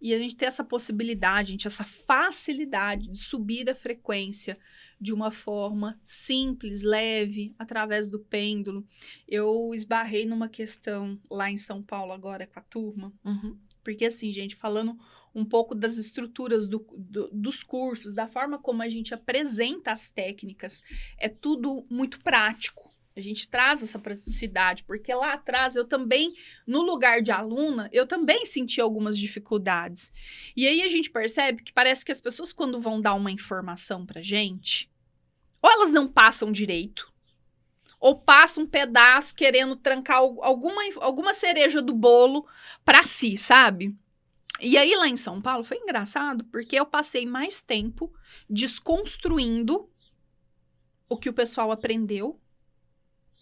Speaker 1: E a gente tem essa possibilidade, gente, essa facilidade de subir a frequência de uma forma simples, leve, através do pêndulo. Eu esbarrei numa questão lá em São Paulo agora com a turma.
Speaker 2: Uhum.
Speaker 1: Porque assim, gente, falando um pouco das estruturas dos cursos, da forma como a gente apresenta as técnicas, é tudo muito prático. A gente traz essa praticidade, porque lá atrás eu também, no lugar de aluna, eu também senti algumas dificuldades. E aí a gente percebe que parece que as pessoas, quando vão dar uma informação pra gente, ou elas não passam direito, ou passam um pedaço querendo trancar alguma cereja do bolo pra si, sabe? E aí lá em São Paulo foi engraçado, porque eu passei mais tempo desconstruindo o que o pessoal aprendeu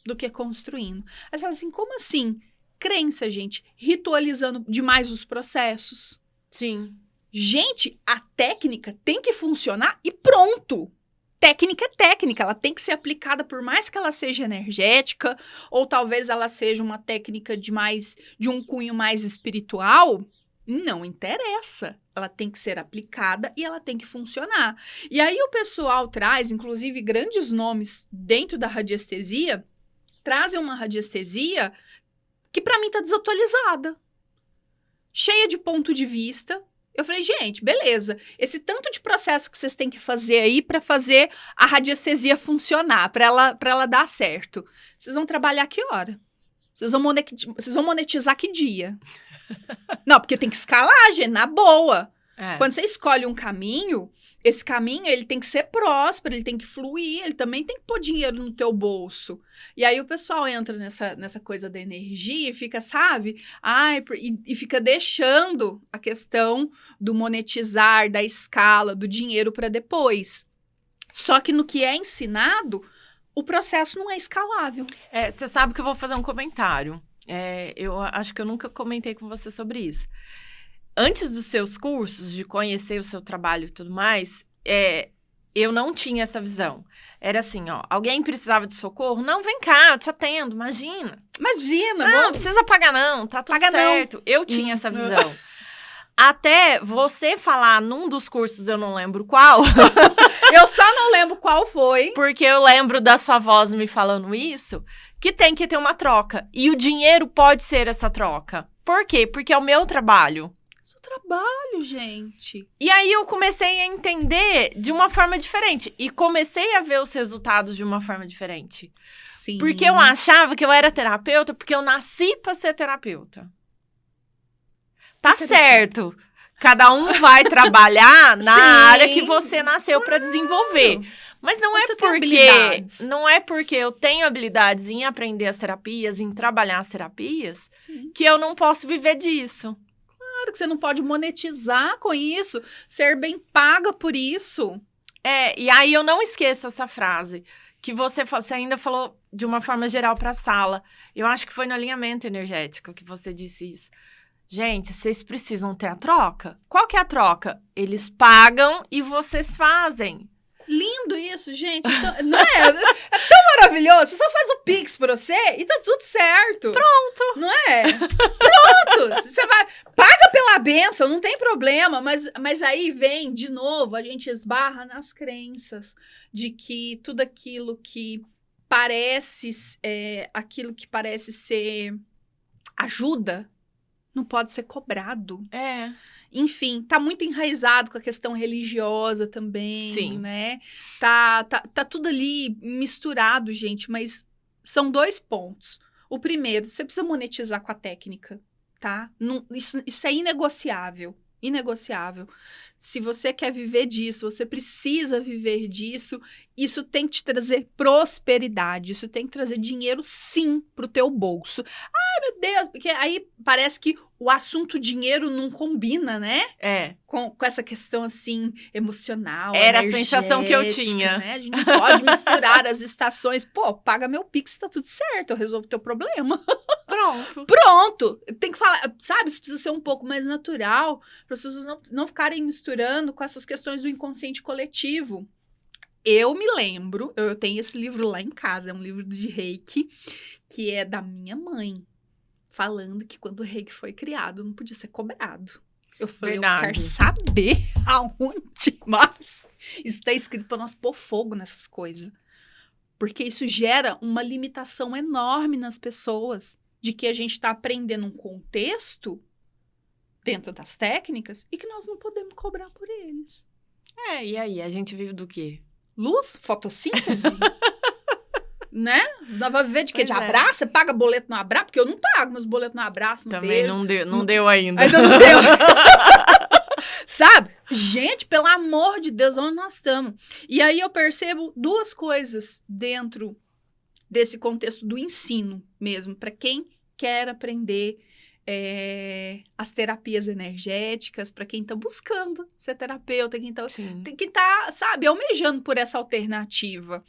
Speaker 1: do que construindo. Aí você fala assim, como assim? Crença, gente, ritualizando demais os processos.
Speaker 2: Sim.
Speaker 1: Gente, a técnica tem que funcionar e pronto. Técnica é técnica, ela tem que ser aplicada, por mais que ela seja energética, ou talvez ela seja uma técnica de um cunho mais espiritual, não interessa. Ela tem que ser aplicada e ela tem que funcionar. E aí o pessoal traz, inclusive, grandes nomes dentro da radiestesia, trazem uma radiestesia que para mim tá desatualizada, cheia de ponto de vista. Eu falei, gente, beleza, esse tanto de processo que vocês têm que fazer aí para fazer a radiestesia funcionar, para ela dar certo. Vocês vão trabalhar que hora? Vocês vão monetizar que dia? Não, porque tem que escalar, gente, na boa. Quando você escolhe um caminho, esse caminho ele tem que ser próspero, ele tem que fluir, ele também tem que pôr dinheiro no teu bolso. E aí o pessoal entra nessa coisa da energia e fica, sabe? E fica deixando a questão do monetizar, da escala, do dinheiro para depois. Só que no que é ensinado, o processo não é escalável.
Speaker 2: Você sabe que eu vou fazer um comentário. Eu acho que eu nunca comentei com você sobre isso. Antes dos seus cursos, de conhecer o seu trabalho e tudo mais, eu não tinha essa visão. Era assim, ó, alguém precisava de socorro? Não, vem cá, eu te atendo, imagina.
Speaker 1: Imagina,
Speaker 2: Não precisa pagar não, tá tudo certo. Eu tinha essa visão. Até você falar num dos cursos, eu não lembro qual.
Speaker 1: Eu só não lembro qual foi.
Speaker 2: Porque eu lembro da sua voz me falando isso, que tem que ter uma troca. E o dinheiro pode ser essa troca. Por quê? Porque é o meu trabalho.
Speaker 1: Seu trabalho, gente.
Speaker 2: E aí eu comecei a entender de uma forma diferente. E comecei a ver os resultados de uma forma diferente.
Speaker 1: Sim.
Speaker 2: Porque eu achava que eu era terapeuta porque eu nasci pra ser terapeuta. Tá certo. Cada um vai trabalhar na área que você nasceu pra desenvolver. Mas não é porque eu tenho habilidades em aprender as terapias, em trabalhar as terapias, que eu não posso viver disso.
Speaker 1: Claro que você não pode monetizar com isso, ser bem paga por isso.
Speaker 2: E aí eu não esqueço essa frase, que você ainda falou de uma forma geral para a sala. Eu acho que foi no alinhamento energético que você disse isso. Gente, vocês precisam ter a troca. Qual que é a troca? Eles pagam e vocês fazem.
Speaker 1: Lindo isso, gente. Então, não é? É tão maravilhoso. A pessoa faz o Pix pra você e tá tudo certo.
Speaker 2: Pronto.
Speaker 1: Não é? Pronto. Você vai... Paga pela bênção, não tem problema. Mas aí vem, de novo, a gente esbarra nas crenças de que tudo aquilo que parece... aquilo que parece ser ajuda não pode ser cobrado. Enfim, tá muito enraizado com a questão religiosa também,
Speaker 2: Sim.
Speaker 1: né? Tá tudo ali misturado, gente, mas são 2 pontos. O primeiro, você precisa monetizar com a técnica, tá? Não, isso é inegociável, inegociável. Se você quer viver disso, você precisa viver disso, isso tem que te trazer prosperidade, isso tem que trazer dinheiro, sim, pro teu bolso. Ai, meu Deus, porque aí parece que o assunto dinheiro não combina, né? Com essa questão, assim, emocional,
Speaker 2: era a sensação que eu tinha.
Speaker 1: Né? A gente não pode misturar as estações. Pô, paga meu Pix, tá tudo certo, eu resolvo teu problema. Pronto. Tem que falar, sabe? Isso precisa ser um pouco mais natural, para as pessoas não ficarem misturando com essas questões do inconsciente coletivo. Eu me lembro, eu tenho esse livro lá em casa, é um livro de Reiki, que é da minha mãe, falando que quando o Reiki foi criado, não podia ser cobrado. Eu falei,
Speaker 2: Verdade.
Speaker 1: Eu quero saber aonde mais está escrito para nós pôr fogo nessas coisas. Porque isso gera uma limitação enorme nas pessoas, de que a gente está aprendendo um contexto dentro das técnicas e que nós não podemos cobrar por eles.
Speaker 2: E aí? A gente vive do quê?
Speaker 1: Luz? Fotossíntese? Né? Dá pra viver de quê?
Speaker 2: Pois
Speaker 1: De abraço? Você paga boleto no abraço? Porque eu não pago meus boletos no abraço, no
Speaker 2: Também
Speaker 1: beijo.
Speaker 2: não deu ainda.
Speaker 1: Ainda não deu. Sabe? Gente, pelo amor de Deus, onde nós estamos? E aí eu percebo 2 coisas dentro desse contexto do ensino mesmo, para quem quer aprender as terapias energéticas, para quem tá buscando ser terapeuta, quem tá, sabe, almejando por essa alternativa.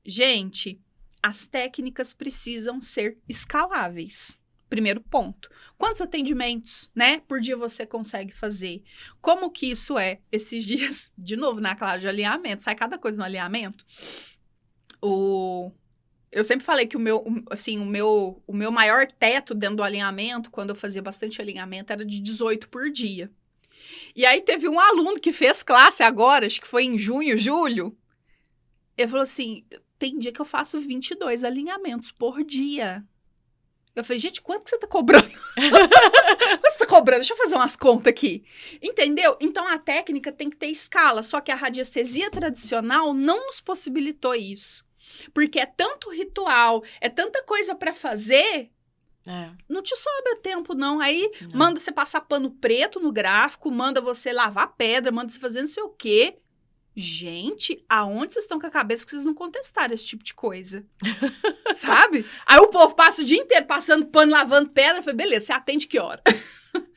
Speaker 1: Gente, as técnicas precisam ser escaláveis. Primeiro ponto. Quantos atendimentos, né, por dia você consegue fazer? Como que isso é? Esses dias, de novo, na classe de alinhamento, sai cada coisa no alinhamento. Eu sempre falei que o meu maior teto dentro do alinhamento, quando eu fazia bastante alinhamento, era de 18 por dia. E aí teve um aluno que fez classe agora, acho que foi em junho, julho. Ele falou assim, tem dia que eu faço 22 alinhamentos por dia. Eu falei, gente, quanto que você tá cobrando? Quanto você tá cobrando? Deixa eu fazer umas contas aqui. Entendeu? Então, a técnica tem que ter escala, só que a radiestesia tradicional não nos possibilitou isso. Porque é tanto ritual, é tanta coisa pra fazer, não te sobra tempo, não. Aí, manda você passar pano preto no gráfico, manda você lavar pedra, manda você fazer não sei o quê. Gente, aonde vocês estão com a cabeça que vocês não contestaram esse tipo de coisa? Sabe? Aí o povo passa o dia inteiro passando pano, lavando pedra. Eu falei, beleza, você atende que hora?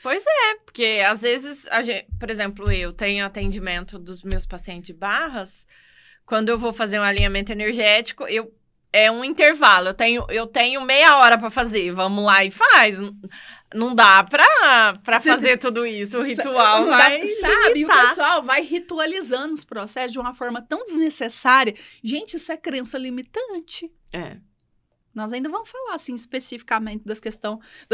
Speaker 2: Pois é, porque às vezes, por exemplo, eu tenho atendimento dos meus pacientes de barras. Quando eu vou fazer um alinhamento energético, é um intervalo. Eu tenho meia hora pra fazer. Vamos lá e faz. Não dá pra fazer tudo isso. O ritual
Speaker 1: não
Speaker 2: vai
Speaker 1: dá, sabe? E o
Speaker 2: limitar.
Speaker 1: pessoal vai ritualizando os processos de uma forma tão desnecessária. Gente, isso é crença limitante.
Speaker 2: É.
Speaker 1: Nós ainda vamos falar, assim, especificamente das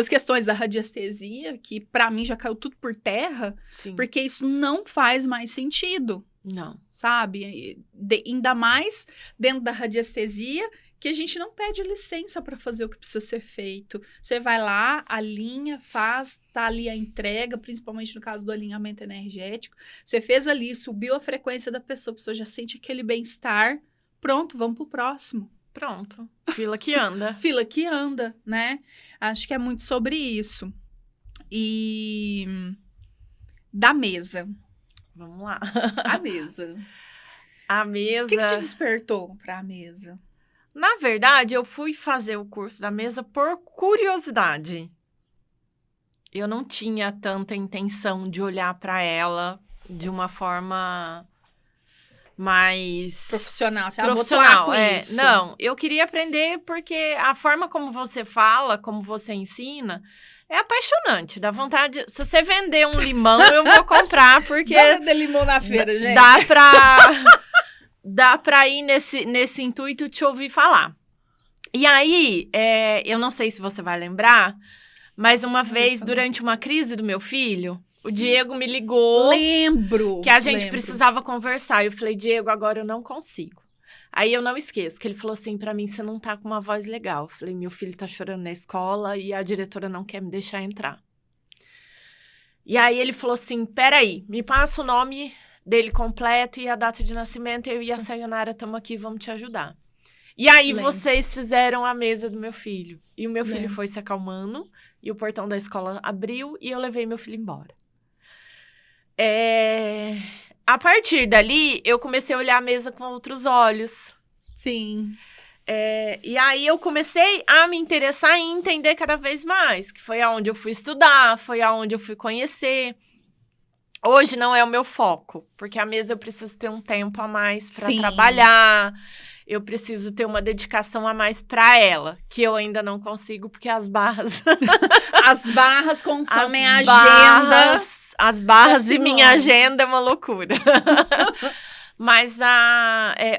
Speaker 1: questões da radiestesia, que pra mim já caiu tudo por terra,
Speaker 2: Sim.
Speaker 1: porque isso não faz mais sentido,
Speaker 2: Não.
Speaker 1: sabe? Ainda mais dentro da radiestesia, que a gente não pede licença para fazer o que precisa ser feito. Você vai lá, alinha, faz, tá ali a entrega, principalmente no caso do alinhamento energético. Você fez ali, subiu a frequência da pessoa, a pessoa já sente aquele bem-estar. Pronto, vamos pro próximo.
Speaker 2: Pronto. Fila que anda.
Speaker 1: Fila que anda, né? Acho que é muito sobre isso. E da mesa.
Speaker 2: Vamos lá.
Speaker 1: A mesa.
Speaker 2: A
Speaker 1: O
Speaker 2: mesa...
Speaker 1: que te despertou pra mesa?
Speaker 2: Na verdade, eu fui fazer o curso da mesa por curiosidade. Eu não tinha tanta intenção de olhar para ela de uma forma mais
Speaker 1: Profissional. Você
Speaker 2: profissional.
Speaker 1: com isso.
Speaker 2: Não, eu queria aprender porque a forma como você fala, como você ensina, é apaixonante. Dá vontade. Se você vender um limão, eu vou comprar porque
Speaker 1: Vamos vender limão na feira, gente.
Speaker 2: dá pra ir nesse intuito de te ouvir falar. E aí, eu não sei se você vai lembrar, mas uma vez, durante uma crise do meu filho, o Diego me ligou.
Speaker 1: Lembro.
Speaker 2: Que a gente precisava conversar. Eu falei, Diego, agora eu não consigo. Aí eu não esqueço, que ele falou assim pra mim, você não tá com uma voz legal. Eu falei, meu filho tá chorando na escola e a diretora não quer me deixar entrar. E aí ele falou assim, peraí, me passa o nome dele completo e a data de nascimento, eu e a Sayonara estamos aqui, vamos te ajudar. E aí vocês fizeram a mesa do meu filho. E o meu filho foi se acalmando, e o portão da escola abriu, e eu levei meu filho embora. A partir dali, eu comecei a olhar a mesa com outros olhos.
Speaker 1: Sim.
Speaker 2: E aí eu comecei a me interessar e entender cada vez mais, que foi aonde eu fui estudar, foi aonde eu fui conhecer. Hoje não é o meu foco, porque a mesa eu preciso ter um tempo a mais para trabalhar, eu preciso ter uma dedicação a mais para ela, que eu ainda não consigo, porque as barras...
Speaker 1: As barras consomem a agenda.
Speaker 2: As barras e minha agenda é uma loucura. Mas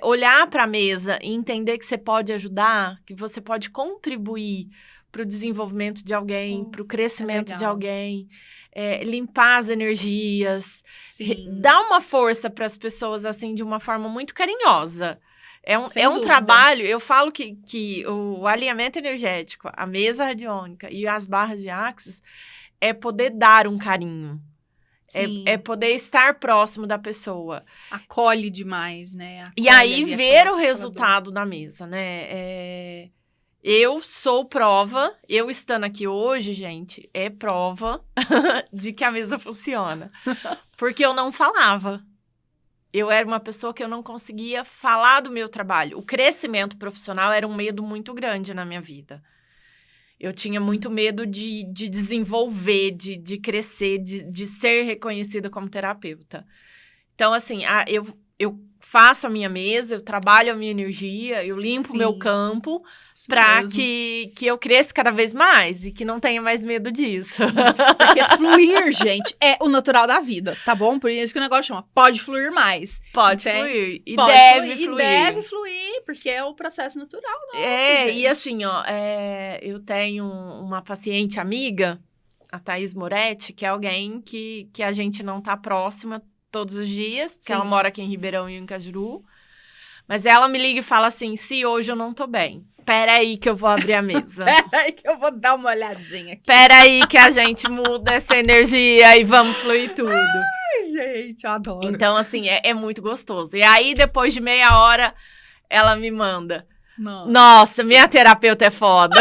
Speaker 2: olhar para a mesa e entender que você pode ajudar, que você pode contribuir para o desenvolvimento de alguém, para o crescimento de alguém, limpar as energias, dar uma força para as pessoas assim de uma forma muito carinhosa. É um trabalho, eu falo que o alinhamento energético, a mesa radiônica e as barras de Axis é poder dar um carinho. É poder estar próximo da pessoa.
Speaker 1: Acolhe demais, né?
Speaker 2: E aí ver o resultado da mesa, né? Eu sou prova, eu estando aqui hoje, gente, é prova de que a mesa funciona. Porque eu não falava. Eu era uma pessoa que eu não conseguia falar do meu trabalho. O crescimento profissional era um medo muito grande na minha vida. Eu tinha muito medo de desenvolver, de crescer, de ser reconhecida como terapeuta. Então, assim, eu faço a minha mesa, eu trabalho a minha energia, eu limpo o meu campo para que eu cresça cada vez mais e que não tenha mais medo disso.
Speaker 1: Porque fluir, gente, é o natural da vida, tá bom? Por isso que o negócio chama pode fluir mais.
Speaker 2: Pode fluir. E deve fluir.
Speaker 1: E deve fluir, porque é o processo natural nosso, gente.
Speaker 2: E assim, ó, eu tenho uma paciente amiga, a Thaís Moretti, que é alguém que a gente não tá próxima todos os dias, porque ela mora aqui em Ribeirão e em Cajuru. Mas ela me liga e fala assim, se hoje eu não tô bem, peraí que eu vou abrir a mesa.
Speaker 1: Peraí que eu vou dar uma olhadinha aqui.
Speaker 2: Peraí que a gente muda essa energia e vamos fluir tudo.
Speaker 1: Ai, gente, eu adoro.
Speaker 2: Então, assim, é muito gostoso. E aí, depois de meia hora, ela me manda. Nossa, minha terapeuta é foda.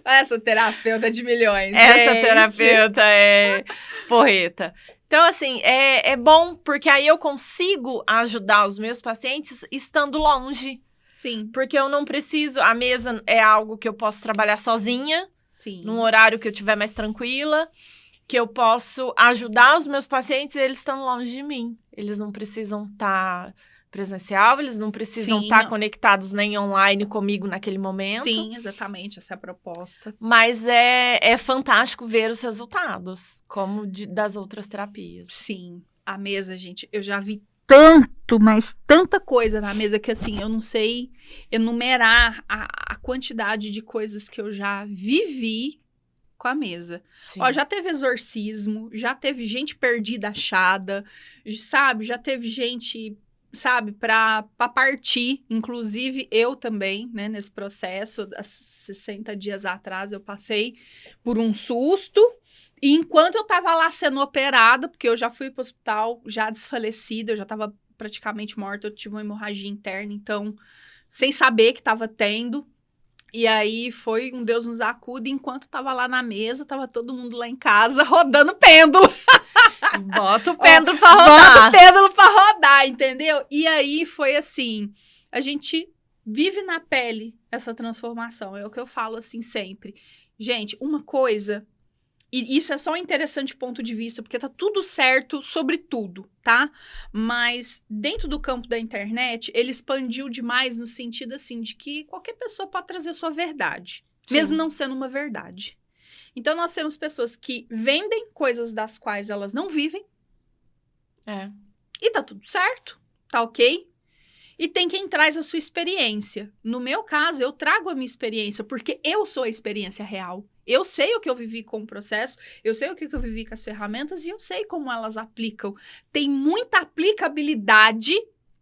Speaker 1: Essa terapeuta de milhões,
Speaker 2: Essa terapeuta é porreta. Então, assim, é bom, porque aí eu consigo ajudar os meus pacientes estando longe.
Speaker 1: Sim.
Speaker 2: Porque eu não preciso... A mesa é algo que eu posso trabalhar sozinha.
Speaker 1: Sim.
Speaker 2: Num horário que eu estiver mais tranquila. Que eu posso ajudar os meus pacientes e eles estão longe de mim. Eles não precisam estar presencial, eles não precisam estar conectados nem online comigo naquele momento.
Speaker 1: Sim, exatamente, essa é a proposta.
Speaker 2: Mas é fantástico ver os resultados, como das outras terapias.
Speaker 1: Sim, a mesa, gente, eu já vi tanto, mas tanta coisa na mesa que, assim, eu não sei enumerar a quantidade de coisas que eu já vivi com a mesa. Ó, já teve exorcismo, já teve gente perdida achada, sabe? Já teve gente, sabe, pra partir. Inclusive, eu também, né, nesse processo, há 60 dias atrás, eu passei por um susto. E enquanto eu tava lá sendo operada, porque eu já fui pro hospital, já desfalecida, eu já tava praticamente morta, eu tive uma hemorragia interna, então, sem saber que tava tendo. E aí, foi um Deus nos acuda, enquanto tava lá na mesa, tava todo mundo lá em casa, rodando pêndulo.
Speaker 2: Bota o pêndulo pra rodar.
Speaker 1: Bota o pêndulo pra rodar, entendeu? E aí, foi assim, a gente vive na pele essa transformação, é o que eu falo assim sempre. Gente, uma coisa... E isso é só um interessante ponto de vista, porque tá tudo certo sobre tudo, tá? Mas dentro do campo da internet, ele expandiu demais no sentido, assim, de que qualquer pessoa pode trazer sua verdade, mesmo não sendo uma verdade. Então, nós temos pessoas que vendem coisas das quais elas não vivem. E tá tudo certo, tá ok? E tem quem traz a sua experiência. No meu caso, eu trago a minha experiência, porque eu sou a experiência real. Eu sei o que eu vivi com o processo, eu sei o que eu vivi com as ferramentas e eu sei como elas aplicam. Tem muita aplicabilidade,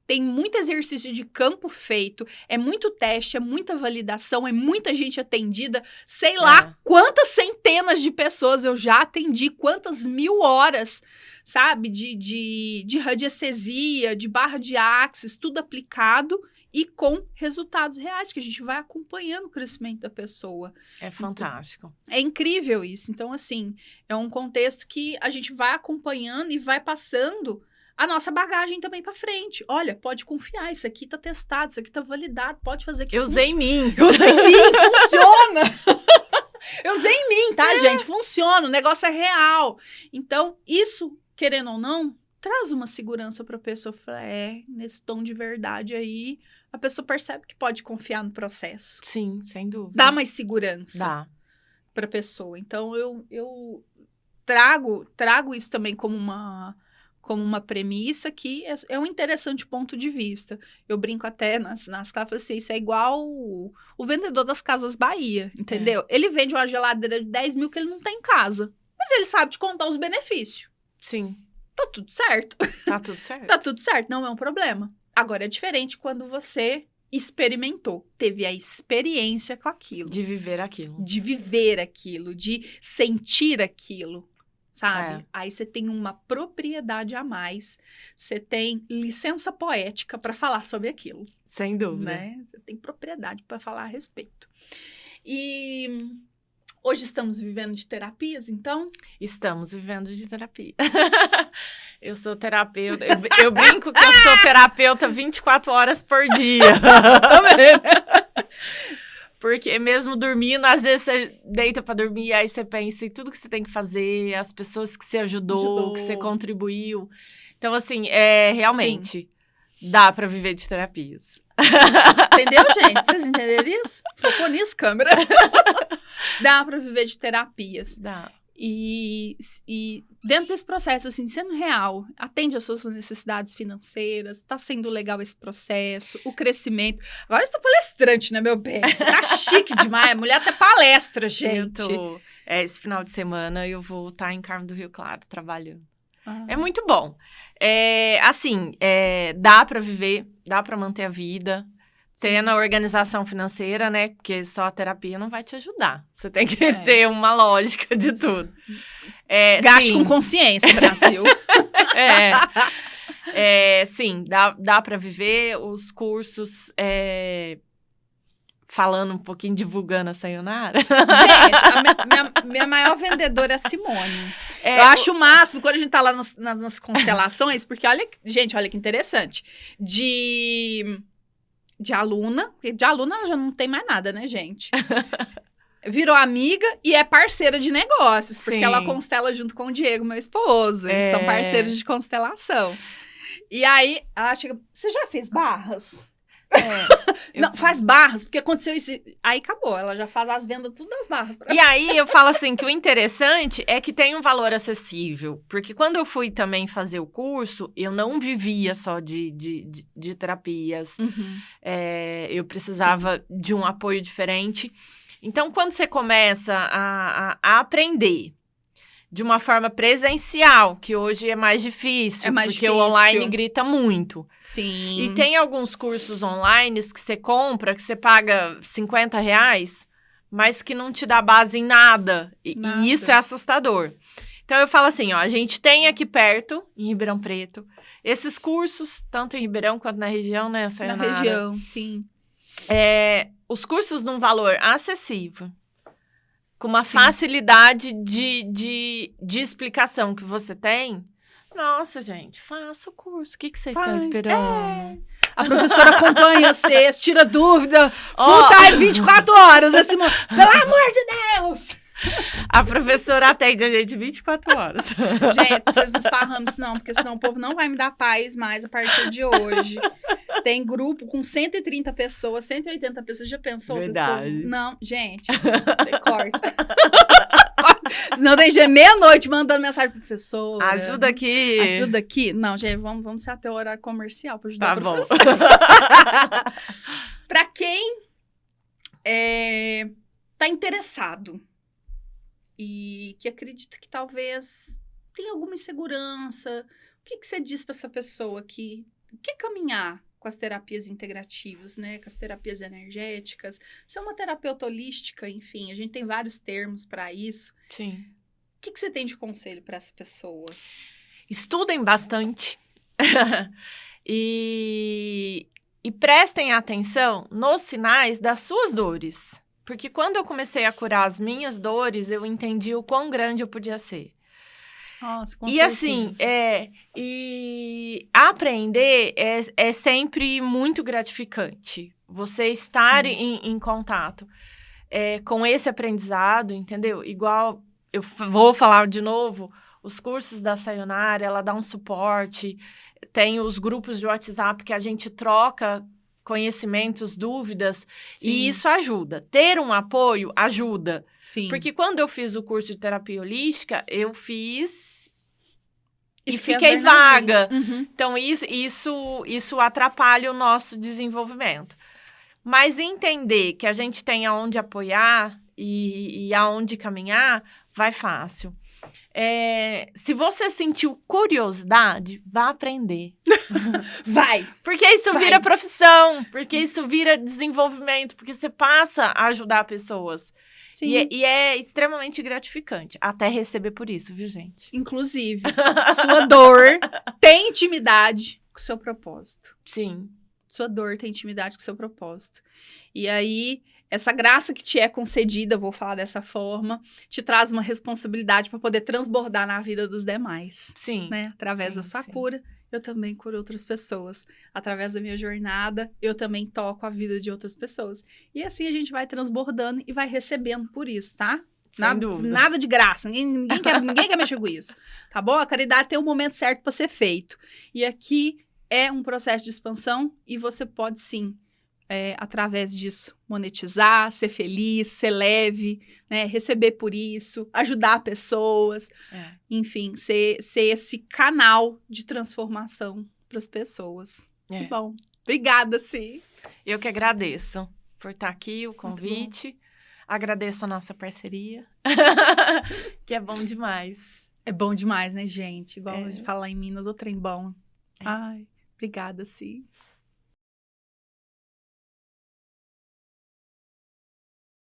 Speaker 1: tem muito exercício de campo feito, é muito teste, é muita validação, é muita gente atendida. Sei lá quantas centenas de pessoas eu já atendi, quantas 1000 horas, sabe, de radiestesia, de barra de axis, tudo aplicado. E com resultados reais, que a gente vai acompanhando o crescimento da pessoa.
Speaker 2: É fantástico.
Speaker 1: É incrível isso. Então, assim, é um contexto que a gente vai acompanhando e vai passando a nossa bagagem também para frente. Olha, pode confiar, isso aqui tá testado, isso aqui tá validado, pode fazer que
Speaker 2: Eu usei em mim.
Speaker 1: Eu usei em mim, funciona! Eu usei em mim, tá, gente? Funciona, o negócio é real. Então, isso, querendo ou não, traz uma segurança para a pessoa. Falar, nesse tom de verdade aí, a pessoa percebe que pode confiar no processo.
Speaker 2: Sim, sem dúvida.
Speaker 1: Dá mais segurança para a pessoa. Então, eu trago isso também como uma premissa que é um interessante ponto de vista. Eu brinco até nas classes, assim, isso é igual o vendedor das Casas Bahia, entendeu? Ele vende uma geladeira de 10 mil que ele não tem em casa, mas ele sabe te contar os benefícios.
Speaker 2: Sim.
Speaker 1: Tá tudo certo.
Speaker 2: Tá tudo certo.
Speaker 1: Tá tudo certo, não é um problema. Agora, é diferente quando você experimentou, teve a experiência com aquilo.
Speaker 2: De viver aquilo.
Speaker 1: De viver aquilo, de sentir aquilo, sabe? Aí você tem uma propriedade a mais, você tem licença poética para falar sobre aquilo.
Speaker 2: Sem dúvida.
Speaker 1: Né? Você tem propriedade para falar a respeito. E... hoje estamos vivendo de terapias, então?
Speaker 2: Estamos vivendo de terapia. Eu sou terapeuta. Eu brinco que eu sou terapeuta 24 horas por dia. Também. Porque mesmo dormindo, às vezes você deita pra dormir, aí você pensa em tudo que você tem que fazer, as pessoas que você ajudou. Que você contribuiu. Então, assim, realmente, dá pra viver de terapias.
Speaker 1: Entendeu, gente? Vocês entenderam isso? Focou nisso, câmera. Dá pra viver de terapias.
Speaker 2: Dá.
Speaker 1: E dentro desse processo, assim, sendo real, atende às suas necessidades financeiras, tá sendo legal esse processo, o crescimento. Agora você tá palestrante, né, meu bem? Você tá chique demais, mulher até palestra, gente.
Speaker 2: Esse final de semana eu vou estar em Carmo do Rio Claro, trabalhando. É muito bom. Dá pra viver, dá pra manter a vida. Tendo a organização financeira, né? Porque só a terapia não vai te ajudar. Você tem que ter uma lógica de tudo.
Speaker 1: Gaste com consciência, Brasil.
Speaker 2: Sim, dá para viver. Os cursos, falando um pouquinho, divulgando a Sayonara.
Speaker 1: Gente, minha maior vendedora é a Simone. Eu acho o máximo, quando a gente tá lá nas constelações, porque olha que interessante. De aluna, porque de aluna ela já não tem mais nada, né, gente? Virou amiga e é parceira de negócios, porque ela constela junto com o Diego, meu esposo. Eles são parceiros de constelação. E aí, ela chega, você já fez barras? Não,
Speaker 2: Faz
Speaker 1: faz barras, porque aconteceu isso. Aí acabou, ela já faz as vendas tudo das barras.
Speaker 2: E aí eu falo assim, que o interessante é que tem um valor acessível. Porque quando eu fui também fazer o curso, eu não vivia só de terapias.
Speaker 1: Uhum.
Speaker 2: Eu precisava de um apoio diferente. Então, quando você começa a aprender de uma forma presencial, que hoje é mais difícil, porque o online grita muito.
Speaker 1: Sim.
Speaker 2: E tem alguns cursos online que você compra, que você paga R$50, mas que não te dá base em nada. E isso é assustador. Então, eu falo assim, ó, a gente tem aqui perto, em Ribeirão Preto, esses cursos, tanto em Ribeirão quanto na região, né, Sayonara?
Speaker 1: Na região, sim.
Speaker 2: Os cursos num valor acessível, com uma facilidade de explicação que você tem. Nossa, gente, faça o curso. O que vocês estão esperando?
Speaker 1: A professora acompanha vocês, tira dúvida. Full time, 24 horas. Assim, pelo amor de Deus!
Speaker 2: A professora atende a gente 24 horas.
Speaker 1: Gente, vocês não esparramam isso não, porque senão o povo não vai me dar paz mais a partir de hoje. Tem grupo com 130 pessoas, 180 pessoas. Já pensou?
Speaker 2: Verdade.
Speaker 1: Não, gente, corta. Senão tem gente meia-noite mandando mensagem pro professor.
Speaker 2: Ajuda aqui.
Speaker 1: Ajuda aqui. Não, gente, vamos ser até o horário comercial pra ajudar
Speaker 2: a
Speaker 1: professor. Pra quem tá interessado e que acredita que talvez tenha alguma insegurança, o que você diz pra essa pessoa que quer caminhar com as terapias integrativas, né? Com as terapias energéticas. Ser uma terapeuta holística, enfim, a gente tem vários termos para isso.
Speaker 2: Sim.
Speaker 1: O que você tem de conselho para essa pessoa?
Speaker 2: Estudem bastante. e prestem atenção nos sinais das suas dores. Porque quando eu comecei a curar as minhas dores, eu entendi o quão grande eu podia ser.
Speaker 1: Nossa, com
Speaker 2: certeza.
Speaker 1: Assim,
Speaker 2: e aprender é sempre muito gratificante. Você estar em contato com esse aprendizado, entendeu? Igual, eu vou falar de novo, os cursos da Sayonara, ela dá um suporte, tem os grupos de WhatsApp que a gente troca conhecimentos, dúvidas, e isso ajuda. Ter um apoio ajuda.
Speaker 1: Sim.
Speaker 2: Porque quando eu fiz o curso de terapia holística, eu fiz e fiquei vaga.
Speaker 1: Uhum.
Speaker 2: Então, isso atrapalha o nosso desenvolvimento. Mas entender que a gente tem aonde apoiar e aonde caminhar, vai fácil. Se você sentiu curiosidade, vá aprender.
Speaker 1: Vai!
Speaker 2: Porque isso vira profissão, porque isso vira desenvolvimento, porque você passa a ajudar pessoas. E é extremamente gratificante, até receber por isso, viu, gente?
Speaker 1: Inclusive, sua dor tem intimidade com o seu propósito.
Speaker 2: Sim.
Speaker 1: Sua dor tem intimidade com o seu propósito. E aí, essa graça que te é concedida, vou falar dessa forma, te traz uma responsabilidade para poder transbordar na vida dos demais.
Speaker 2: Sim.
Speaker 1: Né? Através da sua cura, eu também curo outras pessoas. Através da minha jornada, eu também toco a vida de outras pessoas. E assim a gente vai transbordando e vai recebendo por isso, tá? Nada de graça, ninguém quer mexer com isso, tá bom? A caridade tem um momento certo para ser feito. E aqui é um processo de expansão e você pode sim, através disso, monetizar, ser feliz, ser leve, né? Receber por isso, ajudar pessoas, enfim, ser esse canal de transformação para as pessoas. Que bom. Obrigada, Cí.
Speaker 2: Eu que agradeço por estar aqui, o convite. Agradeço a nossa parceria, que é bom demais.
Speaker 1: É bom demais, né, gente? Igual de falar em Minas, o trem bom. Ai, obrigada, Cí.